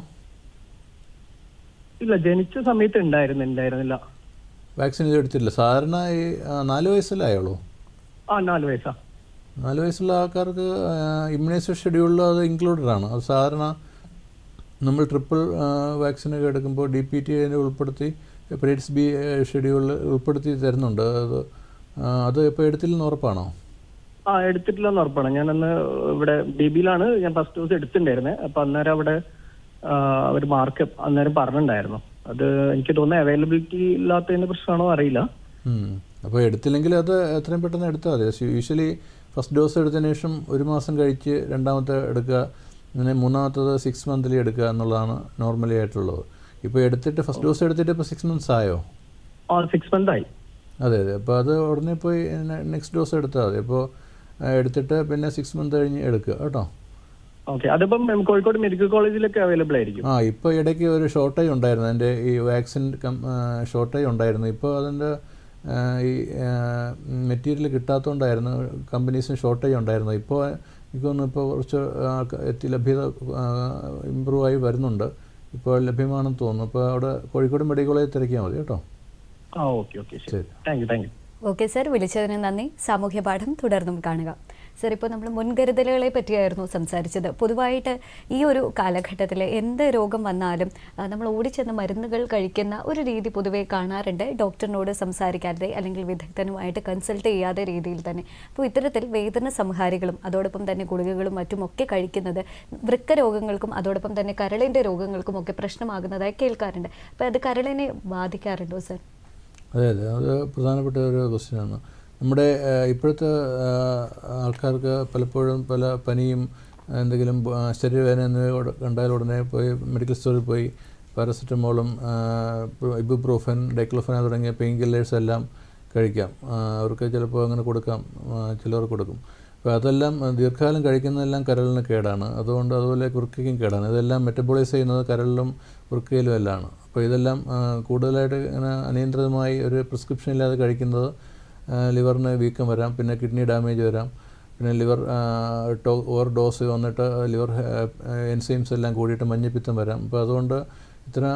ഇല്ല, ജനിച്ച സമയത്ത് ഉണ്ടായിരുന്നില്ല. വാക്സിൻ ഇത് എടുത്തില്ല. സാധാരണ ഈ 4 വയസ്സല്ലേ ആയുള്ളൂ? 4 വയസ്സാ. 4 വയസ്സുള്ള ആൾക്കാർക്ക് ഇമ്മ്യൂണൈസേഷൻ ഷെഡ്യൂളിൽ അത് ഇൻക്ലൂഡഡ് ആണ്. അത് സാധാരണ നമ്മൾ ട്രിപ്പിൾ വാക്സിനൊക്കെ എടുക്കുമ്പോൾ DPT അതിനെ ഉൾപ്പെടുത്തി ഹെപ്പറ്റൈറ്റിസ് ബി ഷെഡ്യൂളിൽ ഉൾപ്പെടുത്തി തരുന്നുണ്ട്. അത് ഇപ്പോൾ എടുത്തില്ലെന്ന് ഉറപ്പാണോ? എടുത്തിട്ടില്ലെന്ന് ഉറപ്പാണ്. ഞാനന്ന് ഇവിടെ DBയിലാണ് ഞാൻ ഫസ്റ്റ് ഡോസ് എടുത്തിട്ടുണ്ടായിരുന്നത്. അപ്പൊ അന്നേരം അവിടെ അവർ മാർക്ക് അന്നേരം പറഞ്ഞിട്ടുണ്ടായിരുന്നു. അത് എനിക്ക് തോന്നുന്നത് അവൈലബിലിറ്റി ഇല്ലാത്തതിന്റെ പ്രശ്നമാണോ അറിയില്ല. അപ്പോൾ എടുത്തില്ലെങ്കിൽ അത് എത്രയും പെട്ടെന്ന് എടുത്താൽ മതി. യൂഷ്വലി ഫസ്റ്റ് ഡോസ് എടുത്തതിന് ശേഷം 1 മാസം കഴിച്ച് രണ്ടാമത്തെ എടുക്കുക, അങ്ങനെ മൂന്നാമത്തത് 6 മന്ത്ലി എടുക്കുക എന്നുള്ളതാണ് നോർമലി ആയിട്ടുള്ളത്. ഇപ്പോൾ എടുത്തിട്ട് ഫസ്റ്റ് ഡോസ് എടുത്തിട്ട് ഇപ്പോൾ 6 മന്ത്സ് ആയോ? 6 മന്ത് ആയി. അതെ അതെ. അപ്പോൾ അത് ഉടനെ പോയി നെക്സ്റ്റ് ഡോസ് എടുത്താൽ മതി. അപ്പോൾ എടുത്തിട്ട് പിന്നെ 6 മന്ത് കഴിഞ്ഞ് എടുക്കുക കേട്ടോ. ഓക്കെ. അതിപ്പം കോഴിക്കോട് മെഡിക്കൽ കോളേജിലൊക്കെ അവൈലബിൾ ആയിരിക്കും. ഇപ്പോൾ ഇടയ്ക്ക് ഒരു ഷോർട്ടേജ് ഉണ്ടായിരുന്നു, അതിൻ്റെ ഈ വാക്സിൻ ഷോർട്ടേജ് ഉണ്ടായിരുന്നു. ഇപ്പോൾ അതിൻ്റെ ഈ മെറ്റീരിയൽ കിട്ടാത്തതുകൊണ്ടായിരുന്നു കമ്പനീസിന് ഷോർട്ടേജ് ഉണ്ടായിരുന്നു. ഇപ്പോൾ എനിക്കൊന്ന് ഇപ്പോൾ കുറച്ച് ലഭ്യത ഇമ്പ്രൂവ് ആയി വരുന്നുണ്ട്. ഇപ്പോൾ ലഭ്യമാണെന്ന് തോന്നുന്നു. അപ്പോൾ അവിടെ കോഴിക്കോട് മെഡിക്കൽ കോളേജിൽ തിരക്കിയാൽ മതി കേട്ടോ. ഓക്കെ ശരി. Thank you. ഓക്കെ സർ, വിളിച്ചതിന് നന്ദി. സാമൂഹ്യ പാഠം തുടർന്നും കാണുക. സർ, ഇപ്പോൾ നമ്മൾ മുൻകരുതലുകളെ പറ്റിയായിരുന്നു സംസാരിച്ചത്. പൊതുവായിട്ട് ഈ ഒരു കാലഘട്ടത്തിൽ എന്ത് രോഗം വന്നാലും നമ്മൾ ഓടിച്ചെന്ന് മരുന്നുകൾ കഴിക്കുന്ന ഒരു രീതി പൊതുവേ കാണാറുണ്ട്. ഡോക്ടറിനോട് സംസാരിക്കാതെ അല്ലെങ്കിൽ വിദഗ്ധനുമായിട്ട് കൺസൾട്ട് ചെയ്യാതെ രീതിയിൽ തന്നെ. അപ്പോൾ ഇത്തരത്തിൽ വേദന സംഹാരികളും അതോടൊപ്പം തന്നെ ഗുളികകളും മറ്റുമൊക്കെ കഴിക്കുന്നത് വൃക്ക രോഗങ്ങൾക്കും അതോടൊപ്പം തന്നെ കരളിൻ്റെ രോഗങ്ങൾക്കും ഒക്കെ പ്രശ്നമാകുന്നതായി കേൾക്കാറുണ്ട്. അപ്പോൾ അത് കരളിനെ ബാധിക്കാറുണ്ടോ സർ? അതെ അതെ, അത് പ്രധാനപ്പെട്ട ഒരു ക്വസ്റ്റ്യനാണ്. നമ്മുടെ ഇപ്പോഴത്തെ ആൾക്കാർക്ക് പലപ്പോഴും പല പനിയും എന്തെങ്കിലും ശരീരവേദന എന്നിവ കണ്ടാൽ ഉടനെ പോയി മെഡിക്കൽ സ്റ്റോറിൽ പോയി പാരസെറ്റമോളും ഇബുപ്രോഫൻ, ഡൈക്ലോഫെനാക് തുടങ്ങിയ പെയിൻ കില്ലേഴ്സ് എല്ലാം കഴിക്കാം. അവർക്ക് ചിലപ്പോൾ അങ്ങനെ കൊടുക്കാം, ചിലവർക്ക് കൊടുക്കും. അപ്പോൾ അതെല്ലാം ദീർഘകാലം കഴിക്കുന്നതെല്ലാം കരളിന് കേടാണ്. അതുപോലെ വൃക്കയ്ക്കും കേടാണ്. ഇതെല്ലാം മെറ്റബോളൈസ് ചെയ്യുന്നത് കരളിലും വൃക്കയിലും എല്ലാമാണ്. അപ്പോൾ ഇതെല്ലാം കൂടുതലായിട്ട് ഇങ്ങനെ അനിയന്ത്രിതമായി ഒരു പ്രിസ്ക്രിപ്ഷൻ ഇല്ലാതെ കഴിക്കുന്നത് ലിവറിന് വീക്കം വരാം, പിന്നെ കിഡ്നി ഡാമേജ് വരാം, പിന്നെ ലിവർ ഓവർ ഡോസ് വന്നിട്ട് ലിവർ എൻസൈംസ് എല്ലാം കൂടിയിട്ട് മഞ്ഞപ്പിത്തം വരാം. അപ്പോൾ അതുകൊണ്ട് ഇത്തരം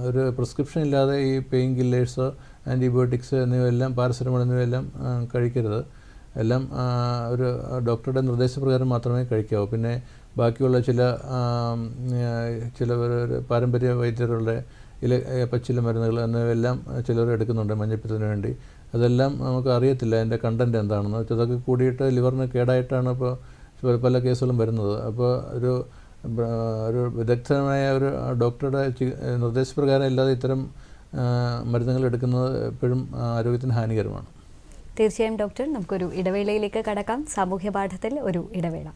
ഒരു പ്രിസ്ക്രിപ്ഷൻ ഇല്ലാതെ ഈ പെയിൻ കില്ലേഴ്സ്, ആൻറ്റിബയോട്ടിക്സ് എന്നിവയെല്ലാം, പാരസെറ്റമോൾ എന്നിവയെല്ലാം കഴിക്കരുത്. എല്ലാം ഒരു ഡോക്ടറുടെ നിർദ്ദേശപ്രകാരം മാത്രമേ കഴിക്കാവൂ. പിന്നെ ബാക്കിയുള്ള ചില പാരമ്പര്യ വൈദ്യരുടെ പച്ചില മരുന്നുകൾ എന്നിവയെല്ലാം ചിലർ എടുക്കുന്നുണ്ട് മഞ്ഞപ്പിത്തത്തിന് വേണ്ടി. അതെല്ലാം നമുക്ക് അറിയത്തില്ല അതിൻ്റെ കണ്ടൻറ്റ് എന്താണെന്ന്. അതൊക്കെ കൂടിയിട്ട് ലിവറിന് കേടായിട്ടാണ് ഇപ്പോൾ പല കേസുകളും വരുന്നത്. അപ്പോൾ ഒരു വിദഗ്ധമായ ഒരു ഡോക്ടറുടെ നിർദ്ദേശപ്രകാരം ഇല്ലാതെ ഇത്തരം മരുന്നുകൾ എടുക്കുന്നത് എപ്പോഴും ആരോഗ്യത്തിന് ഹാനികരമാണ്. തീർച്ചയായും ഡോക്ടർ, നമുക്കൊരു ഇടവേളയിലേക്ക് കടക്കാം. സാമൂഹ്യ പാഠത്തിൽ ഒരു ഇടവേള.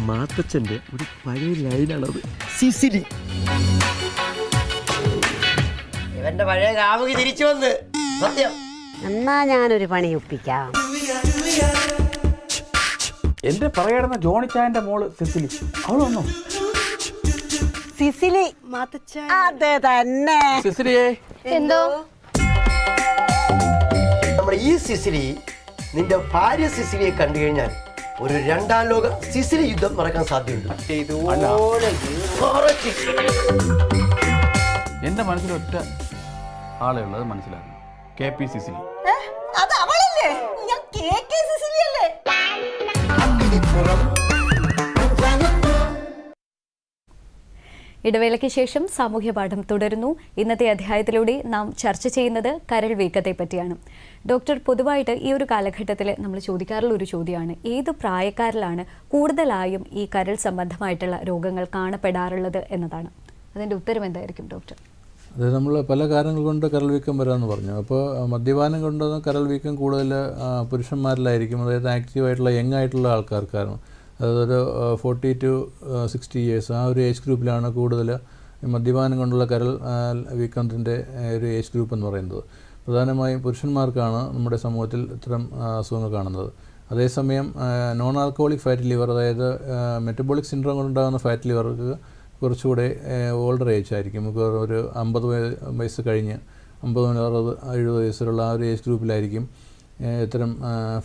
മാത്തച്ഛൻ്റെ ഒരു പഴയ ലൈനാണത്, സിസിലി. ഇവന്റെ പഴയ കാമുകി തിരിച്ചു വന്ന് സത്യം. എന്നാ ഞാനൊരു പണി ഒപ്പിക്കാം. എന്റെ പറയടുന്ന ജോണിച്ചായന്റെ മോള് സിസിലി, അവളൊന്നോ? സിസിലി അതെ തന്നെ. സിസിലിയെ എന്തോ നമ്മുടെ ഈ സിസിലി നിന്റെ ഭാര്യ സിസിലിയെ കണ്ടു കഴിഞ്ഞാൽ ഒരു 2ാം ലോക സിസിലി യുദ്ധം നടക്കാൻ സാധ്യതയുണ്ട്. എന്റെ മനസ്സിൽ ഒറ്റ ആളെ ഉള്ളത് മനസ്സിലാക്കണം, KP സിസിലി. അത് അവളല്ലേ? ഞാൻ KK സിസിലി അല്ലേ? ഇടവേളയ്ക്ക് ശേഷം സാമൂഹ്യ പാഠം തുടരുന്നു. ഇന്നത്തെ അധ്യായത്തിലൂടെ നാം ചർച്ച ചെയ്യുന്നത് കരൾ വീക്കത്തെ പറ്റിയാണ്. ഡോക്ടർ, പൊതുവായിട്ട് ഈ ഒരു കാലഘട്ടത്തിൽ നമ്മൾ ചോദിക്കാറുള്ള ഒരു ചോദ്യമാണ്, ഏത് പ്രായക്കാരിലാണ് കൂടുതലായും ഈ കരൾ സംബന്ധമായിട്ടുള്ള രോഗങ്ങൾ കാണപ്പെടാറുള്ളത് എന്നതാണ്. അതിൻ്റെ ഉത്തരം എന്തായിരിക്കും ഡോക്ടർ? അത് നമ്മൾ പല കാരണങ്ങൾ കൊണ്ട് കരൾ വീക്കം വരാമെന്ന് പറഞ്ഞു. അപ്പോൾ മദ്യപാനം കൊണ്ട് കരൾ വീക്കം കൂടുതൽ പുരുഷന്മാരിലായിരിക്കും, അതായത് ആക്റ്റീവായിട്ടുള്ള യങ് ആയിട്ടുള്ള ആൾക്കാർക്കാണ്. അതൊരു 40 to 60 years ആ ഒരു ഏജ് ഗ്രൂപ്പിലാണ് കൂടുതൽ മദ്യപാനം കൊണ്ടുള്ള കരൾ വീക്കത്തിൻ്റെ ഒരു ഏജ് ഗ്രൂപ്പ് എന്ന് പറയുന്നത്. പ്രധാനമായും പുരുഷന്മാർക്കാണ് നമ്മുടെ സമൂഹത്തിൽ ഇത്തരം അസുഖങ്ങൾ കാണുന്നത്. അതേസമയം നോൺ ആൽക്കഹോളിക് ഫാറ്റി ലിവർ, അതായത് മെറ്റബോളിക് സിൻഡ്രോം കൊണ്ടുണ്ടാകുന്ന ഫാറ്റി ലിവർക്ക് കുറച്ചുകൂടെ ഓൾഡർ ഏജ് ആയിരിക്കും. നമുക്ക് ഒരു 50 വയസ്സ് കഴിഞ്ഞ് 50 60 70 വയസ്സിലുള്ള ആ ഒരു ഏജ് ഗ്രൂപ്പിലായിരിക്കും ഇത്തരം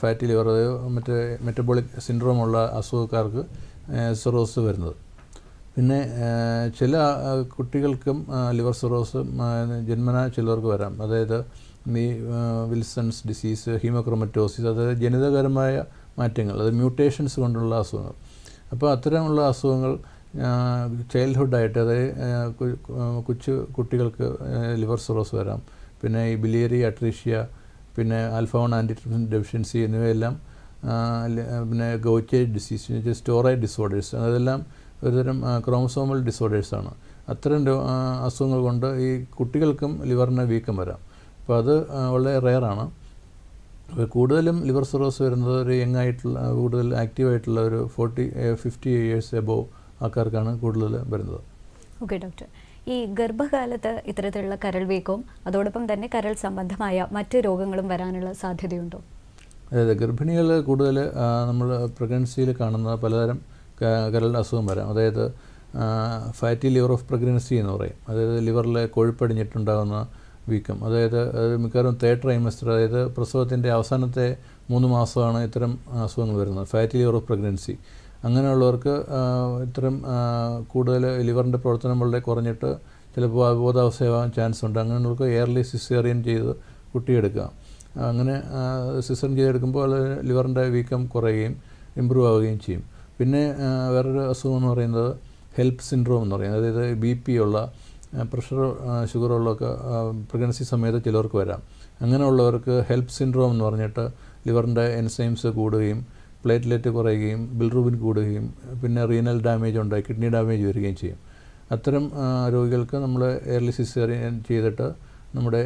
ഫാറ്റി ലിവർ, മറ്റേ മെറ്റബോളിക് സിൻഡ്രോമുള്ള അസുഖക്കാർക്ക് സിറോസിസ് വരുന്നത്. പിന്നെ ചില കുട്ടികൾക്കും ലിവർ സിറോസ് ജന്മനാ ചിലർക്ക് വരാം. അതായത് ഈ വിൽസൺസ് ഡിസീസ്, ഹീമോക്രോമറ്റോസിസ്, അതായത് ജനിതകപരമായ മാറ്റങ്ങൾ, അത് മ്യൂട്ടേഷൻസ് കൊണ്ടുള്ള അസുഖങ്ങൾ. അപ്പോൾ അത്തരമുള്ള അസുഖങ്ങൾ ചൈൽഡ്ഹുഡായിട്ട്, അതായത് കൊച്ചു കുട്ടികൾക്ക് ലിവർ സിറോസ് വരാം. പിന്നെ ഈ ബിലിയറി അട്രീഷ്യ, പിന്നെ ആൽഫ-1 ആൻറ്റിട്രിപ്സിൻ ഡെഫിഷ്യൻസി എന്നിവയെല്ലാം, പിന്നെ ഗൗച്ചേജ് ഡിസീസ്, സ്റ്റോറേജ് ഡിസോർഡേഴ്സ്, അതെല്ലാം ഒരുതരം ക്രോമസോമൽ ഡിസോർഡേഴ്സാണ്. അത്തരം അസുഖങ്ങൾ കൊണ്ട് ഈ കുട്ടികൾക്കും ലിവറിന് വീക്കം വരാം. അപ്പോൾ അത് വളരെ റെയറാണ്. കൂടുതലും ലിവർ സിറോസ് വരുന്നത് ഒരു യങ് ആയിട്ടുള്ള, കൂടുതൽ ആക്റ്റീവായിട്ടുള്ള ഒരു 50 ഇയേഴ്സ് എബോവ് ആൾക്കാർക്കാണ് കൂടുതൽ വരുന്നത്. ഓക്കെ ഡോക്ടർ, ഈ ഗർഭകാലത്ത് ഇത്തരത്തിലുള്ള കരൾ വീക്കവും അതോടൊപ്പം തന്നെ കരൾ സംബന്ധമായ മറ്റ് രോഗങ്ങളും വരാനുള്ള സാധ്യതയുണ്ടോ? അതായത് ഗർഭിണികൾ കൂടുതൽ നമ്മൾ പ്രഗ്നൻസിയിൽ കാണുന്ന പലതരം കരൾ അസുഖം വരാം. അതായത് ഫാറ്റി ലിവർ ഓഫ് പ്രഗ്നൻസി എന്ന് പറയും. അതായത് ലിവറിൽ കൊഴുപ്പടിഞ്ഞിട്ടുണ്ടാകുന്ന വീക്കം, അതായത് മിക്കവാറും 3rd ട്രൈമസ്റ്റർ, അതായത് പ്രസവത്തിൻ്റെ അവസാനത്തെ 3 മാസമാണ് ഇത്തരം അസുഖങ്ങൾ വരുന്നത്, ഫാറ്റി ലിവർ ഓഫ് പ്രഗ്നൻസി. അങ്ങനെയുള്ളവർക്ക് ഇത്തരം കൂടുതൽ ലിവറിൻ്റെ പ്രവർത്തനം വളരെ കുറഞ്ഞിട്ട് ചിലപ്പോൾ അബോധാവസ്ഥയാവാൻ ചാൻസ് ഉണ്ട്. അങ്ങനെയുള്ളവർക്ക് എയർലി സിസേറിയൻ ചെയ്ത് കുട്ടിയെടുക്കുക. അങ്ങനെ സിസേറിയൻ ചെയ്തെടുക്കുമ്പോൾ ലിവറിൻ്റെ വീക്കം കുറയുകയും ഇമ്പ്രൂവ് ആവുകയും ചെയ്യും. പിന്നെ വേറൊരു അസുഖം എന്ന് പറയുന്നത് ഹെൽപ്പ് സിൻഡ്രോം എന്ന് പറയും. അതായത് BP ഉള്ള, പ്രഷർ ഷുഗറുള്ളൊക്കെ പ്രഗ്നൻസി സമയത്ത് ചിലർക്ക് വരാം. അങ്ങനെയുള്ളവർക്ക് ഹെൽപ്പ് സിൻഡ്രോം എന്ന് പറഞ്ഞിട്ട് ലിവറിൻ്റെ എൻസൈംസ് കൂടുകയും പ്ലേറ്റ്ലെറ്റ് കുറയുകയും ബിൽറൂബിൻ കൂടുകയും പിന്നെ റീനൽ ഡാമേജ് ഉണ്ടായി കിഡ്നി ഡാമേജ് വരികയും ചെയ്യും. അത്തരം രോഗികൾക്ക് നമ്മൾ എയർലി സിസേറിയൻ ചെയ്തിട്ട് നമ്മുടെ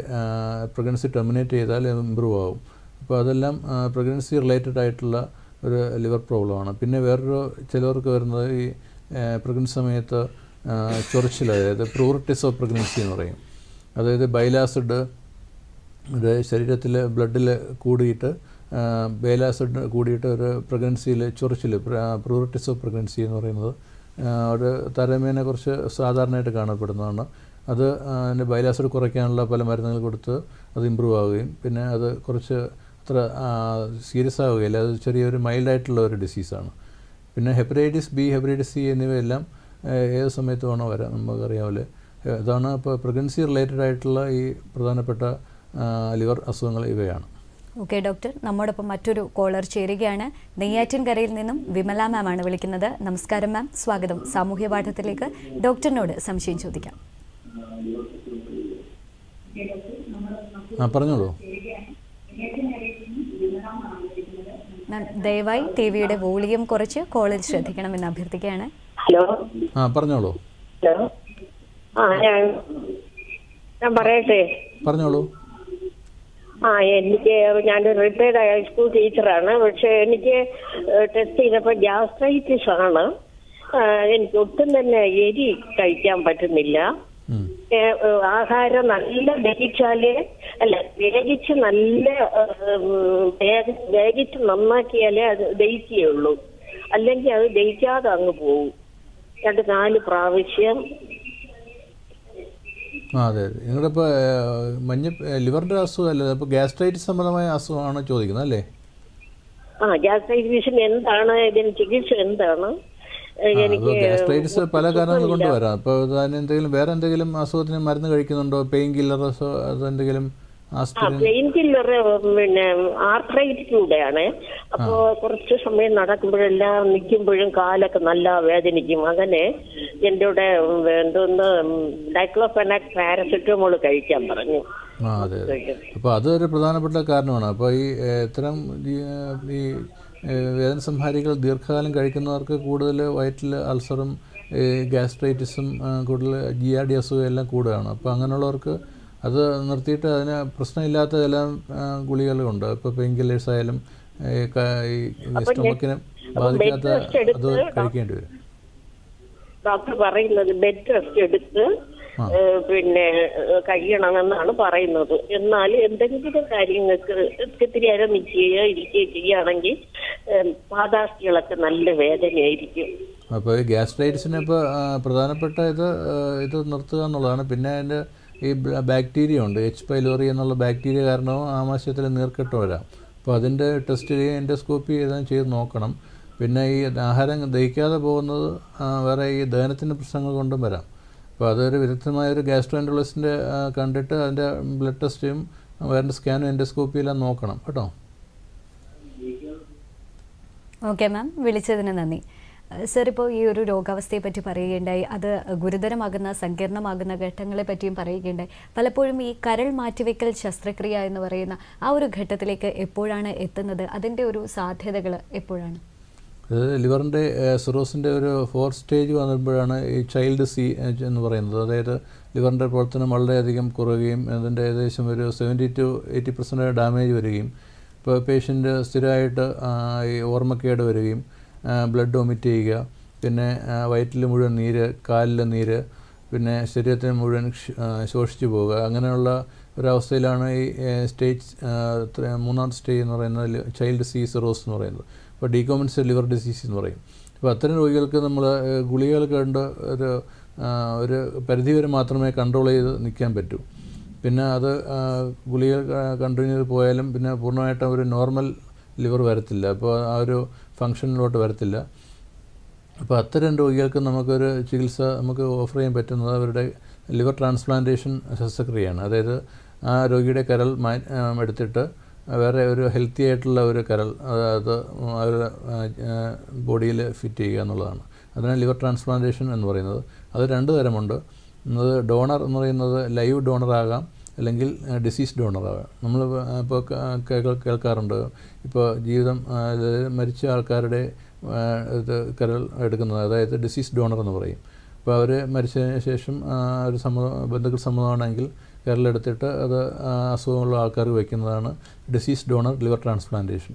പ്രഗ്നൻസി ടെർമിനേറ്റ് ചെയ്താൽ ഇമ്പ്രൂവ് ആവും. അപ്പോൾ അതെല്ലാം പ്രഗ്നൻസി റിലേറ്റഡ് ആയിട്ടുള്ള ഒരു ലിവർ പ്രോബ്ലമാണ്. പിന്നെ വേറൊരു ചിലവർക്ക് വരുന്നത് ഈ പ്രഗ്നൻസി സമയത്ത് ചൊറിച്ചിൽ, അതായത് പ്രൂറിറ്റിസ് ഓഫ് പ്രഗ്നൻസി എന്ന് പറയും. അതായത് ബൈലാസിഡ് ശരീരത്തിൽ ബ്ലഡിൽ കൂടിയിട്ട് ബൈലാസിഡ് കൂടിയിട്ട് ഒരു പ്രഗ്നൻസിയിൽ ചൊറിച്ചിൽ, പ്രൂറിറ്റിസ് ഓഫ് പ്രഗ്നൻസി എന്ന് പറയുന്നത് ഒരു താരതമ്യേന കുറച്ച് സാധാരണയായിട്ട് കാണപ്പെടുന്നതാണ്. അത് അതിൻ്റെ ബൈലാസിഡ് കുറയ്ക്കാനുള്ള പല മരുന്നുകൾ കൊടുത്ത് അത് ഇമ്പ്രൂവ് ആവുകയും പിന്നെ അത് കുറച്ച് അത്ര സീരിയസ് ആവുകയില്ല. അത് ചെറിയൊരു മൈൽഡായിട്ടുള്ള ഒരു ഡിസീസാണ്. പിന്നെ ഹെപ്പറ്റൈറ്റിസ് B, ഹെപ്പറ്റൈറ്റിസ് C എന്നിവയെല്ലാം ഏത് സമയത്ത് വേണോ വരാം, നമുക്കറിയാമല്ലേ. ഇതാണ് ഇപ്പോൾ പ്രഗ്നൻസി റിലേറ്റഡ് ആയിട്ടുള്ള ഈ പ്രധാനപ്പെട്ട ലിവർ അസുഖങ്ങൾ ഇവയാണ്. ഓക്കെ ഡോക്ടർ, നമ്മോടൊപ്പം മറ്റൊരു കോളർ ചേരുകയാണ്. നെയ്യാറ്റിൻകരയിൽ നിന്നും വിമല മാം ആണ് വിളിക്കുന്നത്. നമസ്കാരം മാം, സ്വാഗതം സാമൂഹ്യ പാഠത്തിലേക്ക്. ഡോക്ടറിനോട് സംശയം ചോദിക്കാം. പറഞ്ഞോളൂ മാം. ദയവായി ടിവിയുടെ വോളിയം കുറച്ച് കോളിൽ ശ്രദ്ധിക്കണമെന്ന് അഭ്യർത്ഥിക്കുകയാണ്. ഹലോ. പറഞ്ഞോളൂ. ഹലോ. ഞാൻ പറയട്ടെ? പറഞ്ഞോളൂ. എനിക്ക് ഞാനൊരു റിട്ടയർഡ് ഹൈസ്കൂൾ ടീച്ചറാണ്. പക്ഷെ എനിക്ക് ടെസ്റ്റ് ചെയ്തപ്പോൾ ഗ്യാസ്ട്രൈറ്റിസ് ആണ്. എനിക്ക് ഒട്ടും തന്നെ എരി കഴിക്കാൻ പറ്റുന്നില്ല. ആഹാരം നല്ല വേഗിച്ച് നല്ല വേഗിച്ച് നന്നാക്കിയാലേ അത് ദഹിക്കുകയുള്ളൂ. അല്ലെങ്കിൽ അത് ദഹിക്കാതെ അങ്ങ് പോകും. 2-4 പ്രാവശ്യം. അതെ, നിങ്ങളിപ്പോൾ ലിവറിൻ്റെ അസുഖമല്ലേ, അപ്പോൾ ഗ്യാസ്ട്രൈറ്റിസ് സംബന്ധമായ അസുഖമാണ് ചോദിക്കുന്നത് അല്ലേ? ഗ്യാസ്ട്രൈറ്റിസിന് എന്താണ് ഇതിന് ചികിത്സ എന്താണ്? ഗ്യാസ്ട്രൈറ്റിസ് പല കാരണങ്ങൾ കൊണ്ട് വരാം. അപ്പോൾ അതിനെന്തെങ്കിലും വേറെ എന്തെങ്കിലും അസുഖത്തിന് മരുന്ന് കഴിക്കുന്നുണ്ടോ? പെയിൻ കില്ലറോ അതെന്തെങ്കിലും? പെയിൻ കില്ലർ പിന്നെ ആർത്രൈറ്റിലൂടെയാണ്. അപ്പോ കുറച്ച് സമയം നടക്കുമ്പോഴെല്ലാം നിൽക്കുമ്പോഴും കാലൊക്കെ നല്ല വേദനിക്കും. അങ്ങനെ എൻ്റെ കൂടെ എന്തോന്ന് ഡൈക്ലോഫെനാക് പാരസെറ്റമോൾ കഴിക്കാൻ പറഞ്ഞു. അതെ, അപ്പോൾ അതൊരു പ്രധാനപ്പെട്ട കാരണമാണ്. അപ്പോൾ ഈ ഇത്തരം ഈ വേദന സംഹാരികൾ ദീർഘകാലം കഴിക്കുന്നവർക്ക് കൂടുതൽ വയറ്റിൽ അൾസറും ഗ്യാസ്ട്രൈറ്റിസും കൂടുതൽ GERD അസുഖം എല്ലാം കൂടുകയാണ്. അപ്പോൾ അങ്ങനെയുള്ളവർക്ക് അത് നിർത്തിയിട്ട് അതിന് പ്രശ്നമില്ലാത്ത ചില ഗുളികളുണ്ട്. ഇപ്പോൾ പെയിൻ കില്ലേഴ്സ് ആയാലും ഈ സ്റ്റൊമക്കിനെ ബാധിക്കാത്ത അത് കഴിക്കേണ്ടി വരും. ഡോക്ടർ പറയുന്നത് ബെഡ് റെസ്റ്റ് എടുത്ത് പിന്നെ കഴിയണമെന്നാണ് പറയുന്നത്. എന്നാൽ എന്തെങ്കിലും കാര്യങ്ങൾക്ക് ഇത്തിരി നേരം നിൽക്കുകയോ ഇരിക്കുകയോ ചെയ്യുകയാണെങ്കിൽ പാദാസ്ഥികളൊക്കെ നല്ല വേദനയായിരിക്കും. അപ്പോൾ ഈ ഗ്യാസ്ട്രൈറ്റിസിന് ഇപ്പോൾ പ്രധാനപ്പെട്ട ഇത് നിർത്തുക എന്നുള്ളതാണ്. പിന്നെ അതിൻ്റെ ഈ ബാക്ടീരിയ ഉണ്ട്, H. പൈലോറി എന്നുള്ള ബാക്ടീരിയ കാരണവും ആമാശയത്തിൽ നീർക്കെട്ട് വരാം. അപ്പോൾ അതിൻ്റെ ടെസ്റ്റ് ചെയ്യുക, എൻഡോസ്കോപ്പി ചെയ്ത് നോക്കണം. പിന്നെ ഈ ആഹാരം ദഹിക്കാതെ പോകുന്നത് വേറെ ഈ ദഹനത്തിൻ്റെ പ്രശ്നങ്ങൾ കൊണ്ടും വരാം. അപ്പോൾ അതൊരു വിദഗ്ധമായ ഒരു ഗ്യാസ്ട്രോഎൻട്രോളജിസ്റ്റിൻ്റെ കണ്ടിട്ട് അതിൻ്റെ ബ്ലഡ് ടെസ്റ്റും വേറെ സ്കാനും എൻഡോസ്കോപ്പിയും എല്ലാം നോക്കണം കേട്ടോ. ഓക്കെ മാം, വിളിച്ചതിന് നന്ദി. സർ, ഇപ്പോൾ ഈ ഒരു രോഗാവസ്ഥയെ പറ്റി പറയുകയുണ്ടായി, അത് ഗുരുതരമാകുന്ന സങ്കീർണമാകുന്ന ഘട്ടങ്ങളെ പറ്റിയും പറയുകയുണ്ടായി. പലപ്പോഴും ഈ കരൾ മാറ്റിവെക്കൽ ശസ്ത്രക്രിയ എന്ന് പറയുന്ന ആ ഒരു ഘട്ടത്തിലേക്ക് എപ്പോഴാണ് എത്തുന്നത്? അതിൻ്റെ ഒരു സാധ്യതകൾ എപ്പോഴാണ്? അത് ലിവറിൻ്റെ സിറോസിൻ്റെ ഒരു 4th സ്റ്റേജ് വന്നപ്പോഴാണ് ഈ ചൈൽഡ് സി എന്ന് പറയുന്നത്. അതായത് ലിവറിൻ്റെ പ്രവർത്തനം വളരെയധികം കുറയുകയും അതിൻ്റെ ഏകദേശം ഒരു 70 to 80% ഡാമേജ് വരികയും ഇപ്പോൾ പേഷ്യൻ്റ് സ്ഥിരമായിട്ട് ഈ ഓർമ്മക്കേട് വരികയും ബ്ലഡ് വൊമിറ്റ് ചെയ്യുക, പിന്നെ വയറ്റിൽ മുഴുവൻ നീര്, കാലിൽ നീര്, പിന്നെ ശരീരത്തിന് മുഴുവൻ ശോഷിച്ചു പോവുക, അങ്ങനെയുള്ള ഒരവസ്ഥയിലാണ് ഈ സ്റ്റേജ് 3ാമത്തെ സ്റ്റേജ് എന്ന് പറയുന്നത് ചൈൽഡ് സി സിറോസ് എന്ന് പറയുന്നത്. അപ്പോൾ ഡീകോമ്പൻസേറ്റഡ് ലിവർ ഡിസീസ് എന്ന് പറയും. അപ്പോൾ അത്തരം രോഗികൾക്ക് നമ്മൾ ഗുളികകൾ കണ്ട് ഒരു പരിധിവരെ മാത്രമേ കൺട്രോൾ ചെയ്ത് നിൽക്കാൻ പറ്റൂ. പിന്നെ അത് ഗുളിക കണ്ടിന്യൂ ചെയ്ത് പോയാലും പിന്നെ പൂർണ്ണമായിട്ടും ഒരു നോർമൽ ലിവർ വരത്തില്ല, അപ്പോൾ ആ ഒരു ഫങ്ഷനിലോട്ട് വരത്തില്ല. അപ്പോൾ അത്തരം രോഗികൾക്ക് നമുക്കൊരു ചികിത്സ നമുക്ക് ഓഫർ ചെയ്യാൻ പറ്റുന്നത് അവരുടെ ലിവർ ട്രാൻസ്പ്ലാന്റേഷൻ ശസ്ത്രക്രിയയാണ്. അതായത് ആ രോഗിയുടെ കരൾ എടുത്തിട്ട് വേറെ ഒരു ഹെൽത്തി ആയിട്ടുള്ള ഒരു കരൾ അത് അവരുടെ ബോഡിയിൽ ഫിറ്റ് ചെയ്യുക എന്നുള്ളതാണ്. അതിനാണ് ലിവർ ട്രാൻസ്പ്ലാന്റേഷൻ എന്ന് പറയുന്നത്. അത് 2 തരമുണ്ട്. അത് ഡോണർ എന്ന് പറയുന്നത് ലൈവ് ഡോണറാകാം, അല്ലെങ്കിൽ ഡിസീസ് ഡോണറാകാം. നമ്മൾ ഇപ്പോൾ കേൾക്കാറുണ്ട്, ഇപ്പോൾ മരിച്ച ആൾക്കാരുടെ ഇത് കരൾ എടുക്കുന്നത്, അതായത് ഡിസീസ് ഡോണർ എന്ന് പറയും. അപ്പോൾ അവർ മരിച്ചതിന് ശേഷം ഒരു ബന്ധുക്കൾ സമ്മതമാണെങ്കിൽ കരളെടുത്തിട്ട് അത് അസുഖമുള്ള ആൾക്കാർക്ക് വയ്ക്കുന്നതാണ് ഡിസീസ് ഡോണർ ലിവർ ട്രാൻസ്പ്ലാന്റേഷൻ.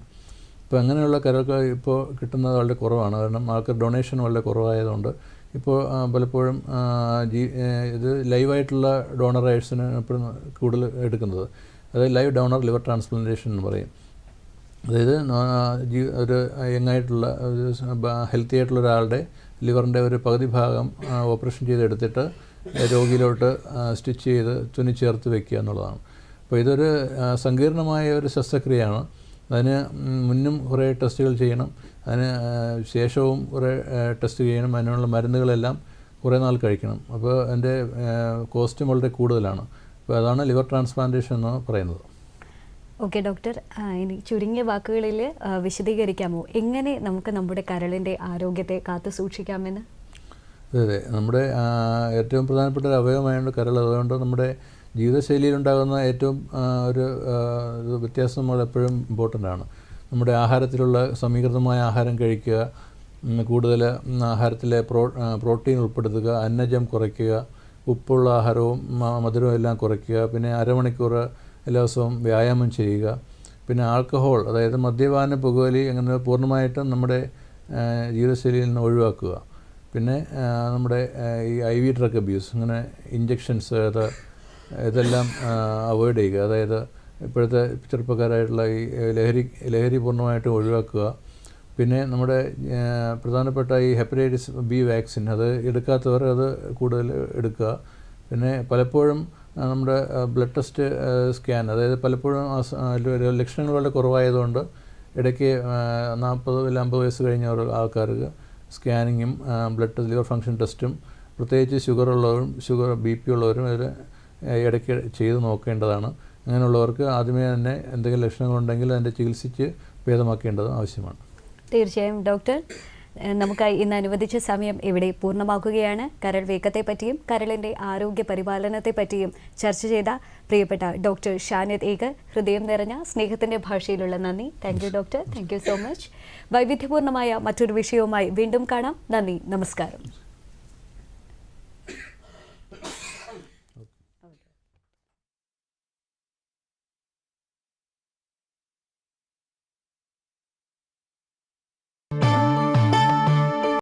ഇപ്പോൾ അങ്ങനെയുള്ള കരൾക്ക് ഇപ്പോൾ കിട്ടുന്നത് വളരെ കുറവാണ്. കാരണം ആൾക്കാർ ഡൊണേഷൻ വളരെ കുറവായതുകൊണ്ട് ഇപ്പോൾ പലപ്പോഴും ഇത് ലൈവായിട്ടുള്ള ഡോണറേഴ്സിന് എപ്പോഴും കൂടുതൽ എടുക്കുന്നത്. അതായത് ലൈവ് ഡോണർ ലിവർ ട്രാൻസ്പ്ലാന്റേഷൻ എന്ന് പറയും. അതായത് ഒരു യങ്ങായിട്ടുള്ള ഒരു ഹെൽത്തി ആയിട്ടുള്ള ഒരാളുടെ ലിവറിൻ്റെ ഒരു പകുതി ഭാഗം ഓപ്പറേഷൻ ചെയ്തെടുത്തിട്ട് രോഗിയിലോട്ട് സ്റ്റിച്ച് ചെയ്ത് തുന്നി ചേർത്ത് വയ്ക്കുക എന്നുള്ളതാണ്. അപ്പോൾ ഇതൊരു സങ്കീർണമായ ഒരു ശസ്ത്രക്രിയയാണ്. അതിന് മുന്നും കുറേ ടെസ്റ്റുകൾ ചെയ്യണം, അതിന് ശേഷവും കുറേ ടെസ്റ്റ് ചെയ്യണം, അതിനുള്ള മരുന്നുകളെല്ലാം കുറേ നാൾ കഴിക്കണം. അപ്പോൾ അതിൻ്റെ കോസ്റ്റും വളരെ കൂടുതലാണ്. അപ്പോൾ അതാണ് ലിവർ ട്രാൻസ്പ്ലാന്റേഷൻ എന്ന് പറയുന്നത്. ഓക്കെ ഡോക്ടർ, ഇനി ചുരുങ്ങിയ വാക്കുകളിൽ വിശദീകരിക്കാമോ എങ്ങനെ നമുക്ക് നമ്മുടെ കരളിൻ്റെ ആരോഗ്യത്തെ കാത്തു സൂക്ഷിക്കാമെന്ന്? അതെ, നമ്മുടെ ഏറ്റവും പ്രധാനപ്പെട്ട ഒരു അവയവമായതുകൊണ്ട് കരൾ, അതുകൊണ്ട് നമ്മുടെ ജീവിതശൈലിയിലുണ്ടാകുന്ന ഏറ്റവും ഒരു വ്യത്യാസം നമ്മൾ എപ്പോഴും ഇമ്പോർട്ടൻ്റ് ആണ്. നമ്മുടെ ആഹാരത്തിലുള്ള സമീകൃതമായ ആഹാരം കഴിക്കുക, കൂടുതൽ ആഹാരത്തിലെ പ്രോട്ടീൻ ഉൾപ്പെടുത്തുക, അന്നജം കുറയ്ക്കുക, ഉപ്പുള്ള ആഹാരവും മധുരവും എല്ലാം കുറയ്ക്കുക, പിന്നെ അരമണിക്കൂർ എല്ലാ ദിവസവും വ്യായാമം ചെയ്യുക, പിന്നെ ആൽക്കഹോൾ, അതായത് മദ്യപാന, പുകവലി അങ്ങനെ പൂർണ്ണമായിട്ടും നമ്മുടെ ജീവിതശൈലിയിൽ നിന്ന് ഒഴിവാക്കുക. പിന്നെ നമ്മുടെ ഈ IV ഡ്രഗ് അബ്യൂസ്, അങ്ങനെ ഇഞ്ചെക്ഷൻസ് ഇതെല്ലാം അവോയ്ഡ് ചെയ്യുക. അതായത് ഇപ്പോഴത്തെ ചെറുപ്പക്കാരായിട്ടുള്ള ഈ ലഹരി പൂർണ്ണമായിട്ടും ഒഴിവാക്കുക. പിന്നെ നമ്മുടെ പ്രധാനപ്പെട്ട ഈ ഹെപ്പറ്റൈറ്റിസ് B വാക്സിൻ അത് എടുക്കാത്തവർ അത് കൂടുതൽ എടുക്കുക. പിന്നെ പലപ്പോഴും നമ്മുടെ ബ്ലഡ് ടെസ്റ്റ് സ്കാൻ, അതായത് പലപ്പോഴും ലക്ഷണങ്ങൾ വളരെ കുറവായതുകൊണ്ട് ഇടയ്ക്ക് 40-50 വയസ്സ് കഴിഞ്ഞ ആൾക്കാർക്ക് സ്കാനിങ്ങും ബ്ലഡ് ലിവർ ഫങ്ഷൻ ടെസ്റ്റും, പ്രത്യേകിച്ച് ഷുഗർ BP ഉള്ളവരും ഇത് ഇടയ്ക്ക് ചെയ്ത് നോക്കേണ്ടതാണ്. അങ്ങനെയുള്ളവർക്ക് ആദ്യമേ തന്നെ എന്തെങ്കിലും ലക്ഷണങ്ങളുണ്ടെങ്കിൽ അതിൻ്റെ ചികിത്സിച്ച് ഭേദമാക്കേണ്ടത് ആവശ്യമാണ്. തീർച്ചയായും ഡോക്ടർ, നമുക്കായി ഇന്ന് അനുവദിച്ച സമയം ഇവിടെ പൂർണ്ണമാക്കുകയാണ്. കരൾ വീക്കത്തെപ്പറ്റിയും കരളിൻ്റെ ആരോഗ്യ പരിപാലനത്തെ പറ്റിയും ചർച്ച ചെയ്ത പ്രിയപ്പെട്ട ഡോക്ടർ ഷാനിദ് ഏകർ, ഹൃദയം നിറഞ്ഞ സ്നേഹത്തിൻ്റെ ഭാഷയിലുള്ള നന്ദി. Thank you doctor, thank you so much. വൈവിധ്യപൂർണ്ണമായ മറ്റൊരു വിഷയവുമായി വീണ്ടും കാണാം. നന്ദി, നമസ്കാരം.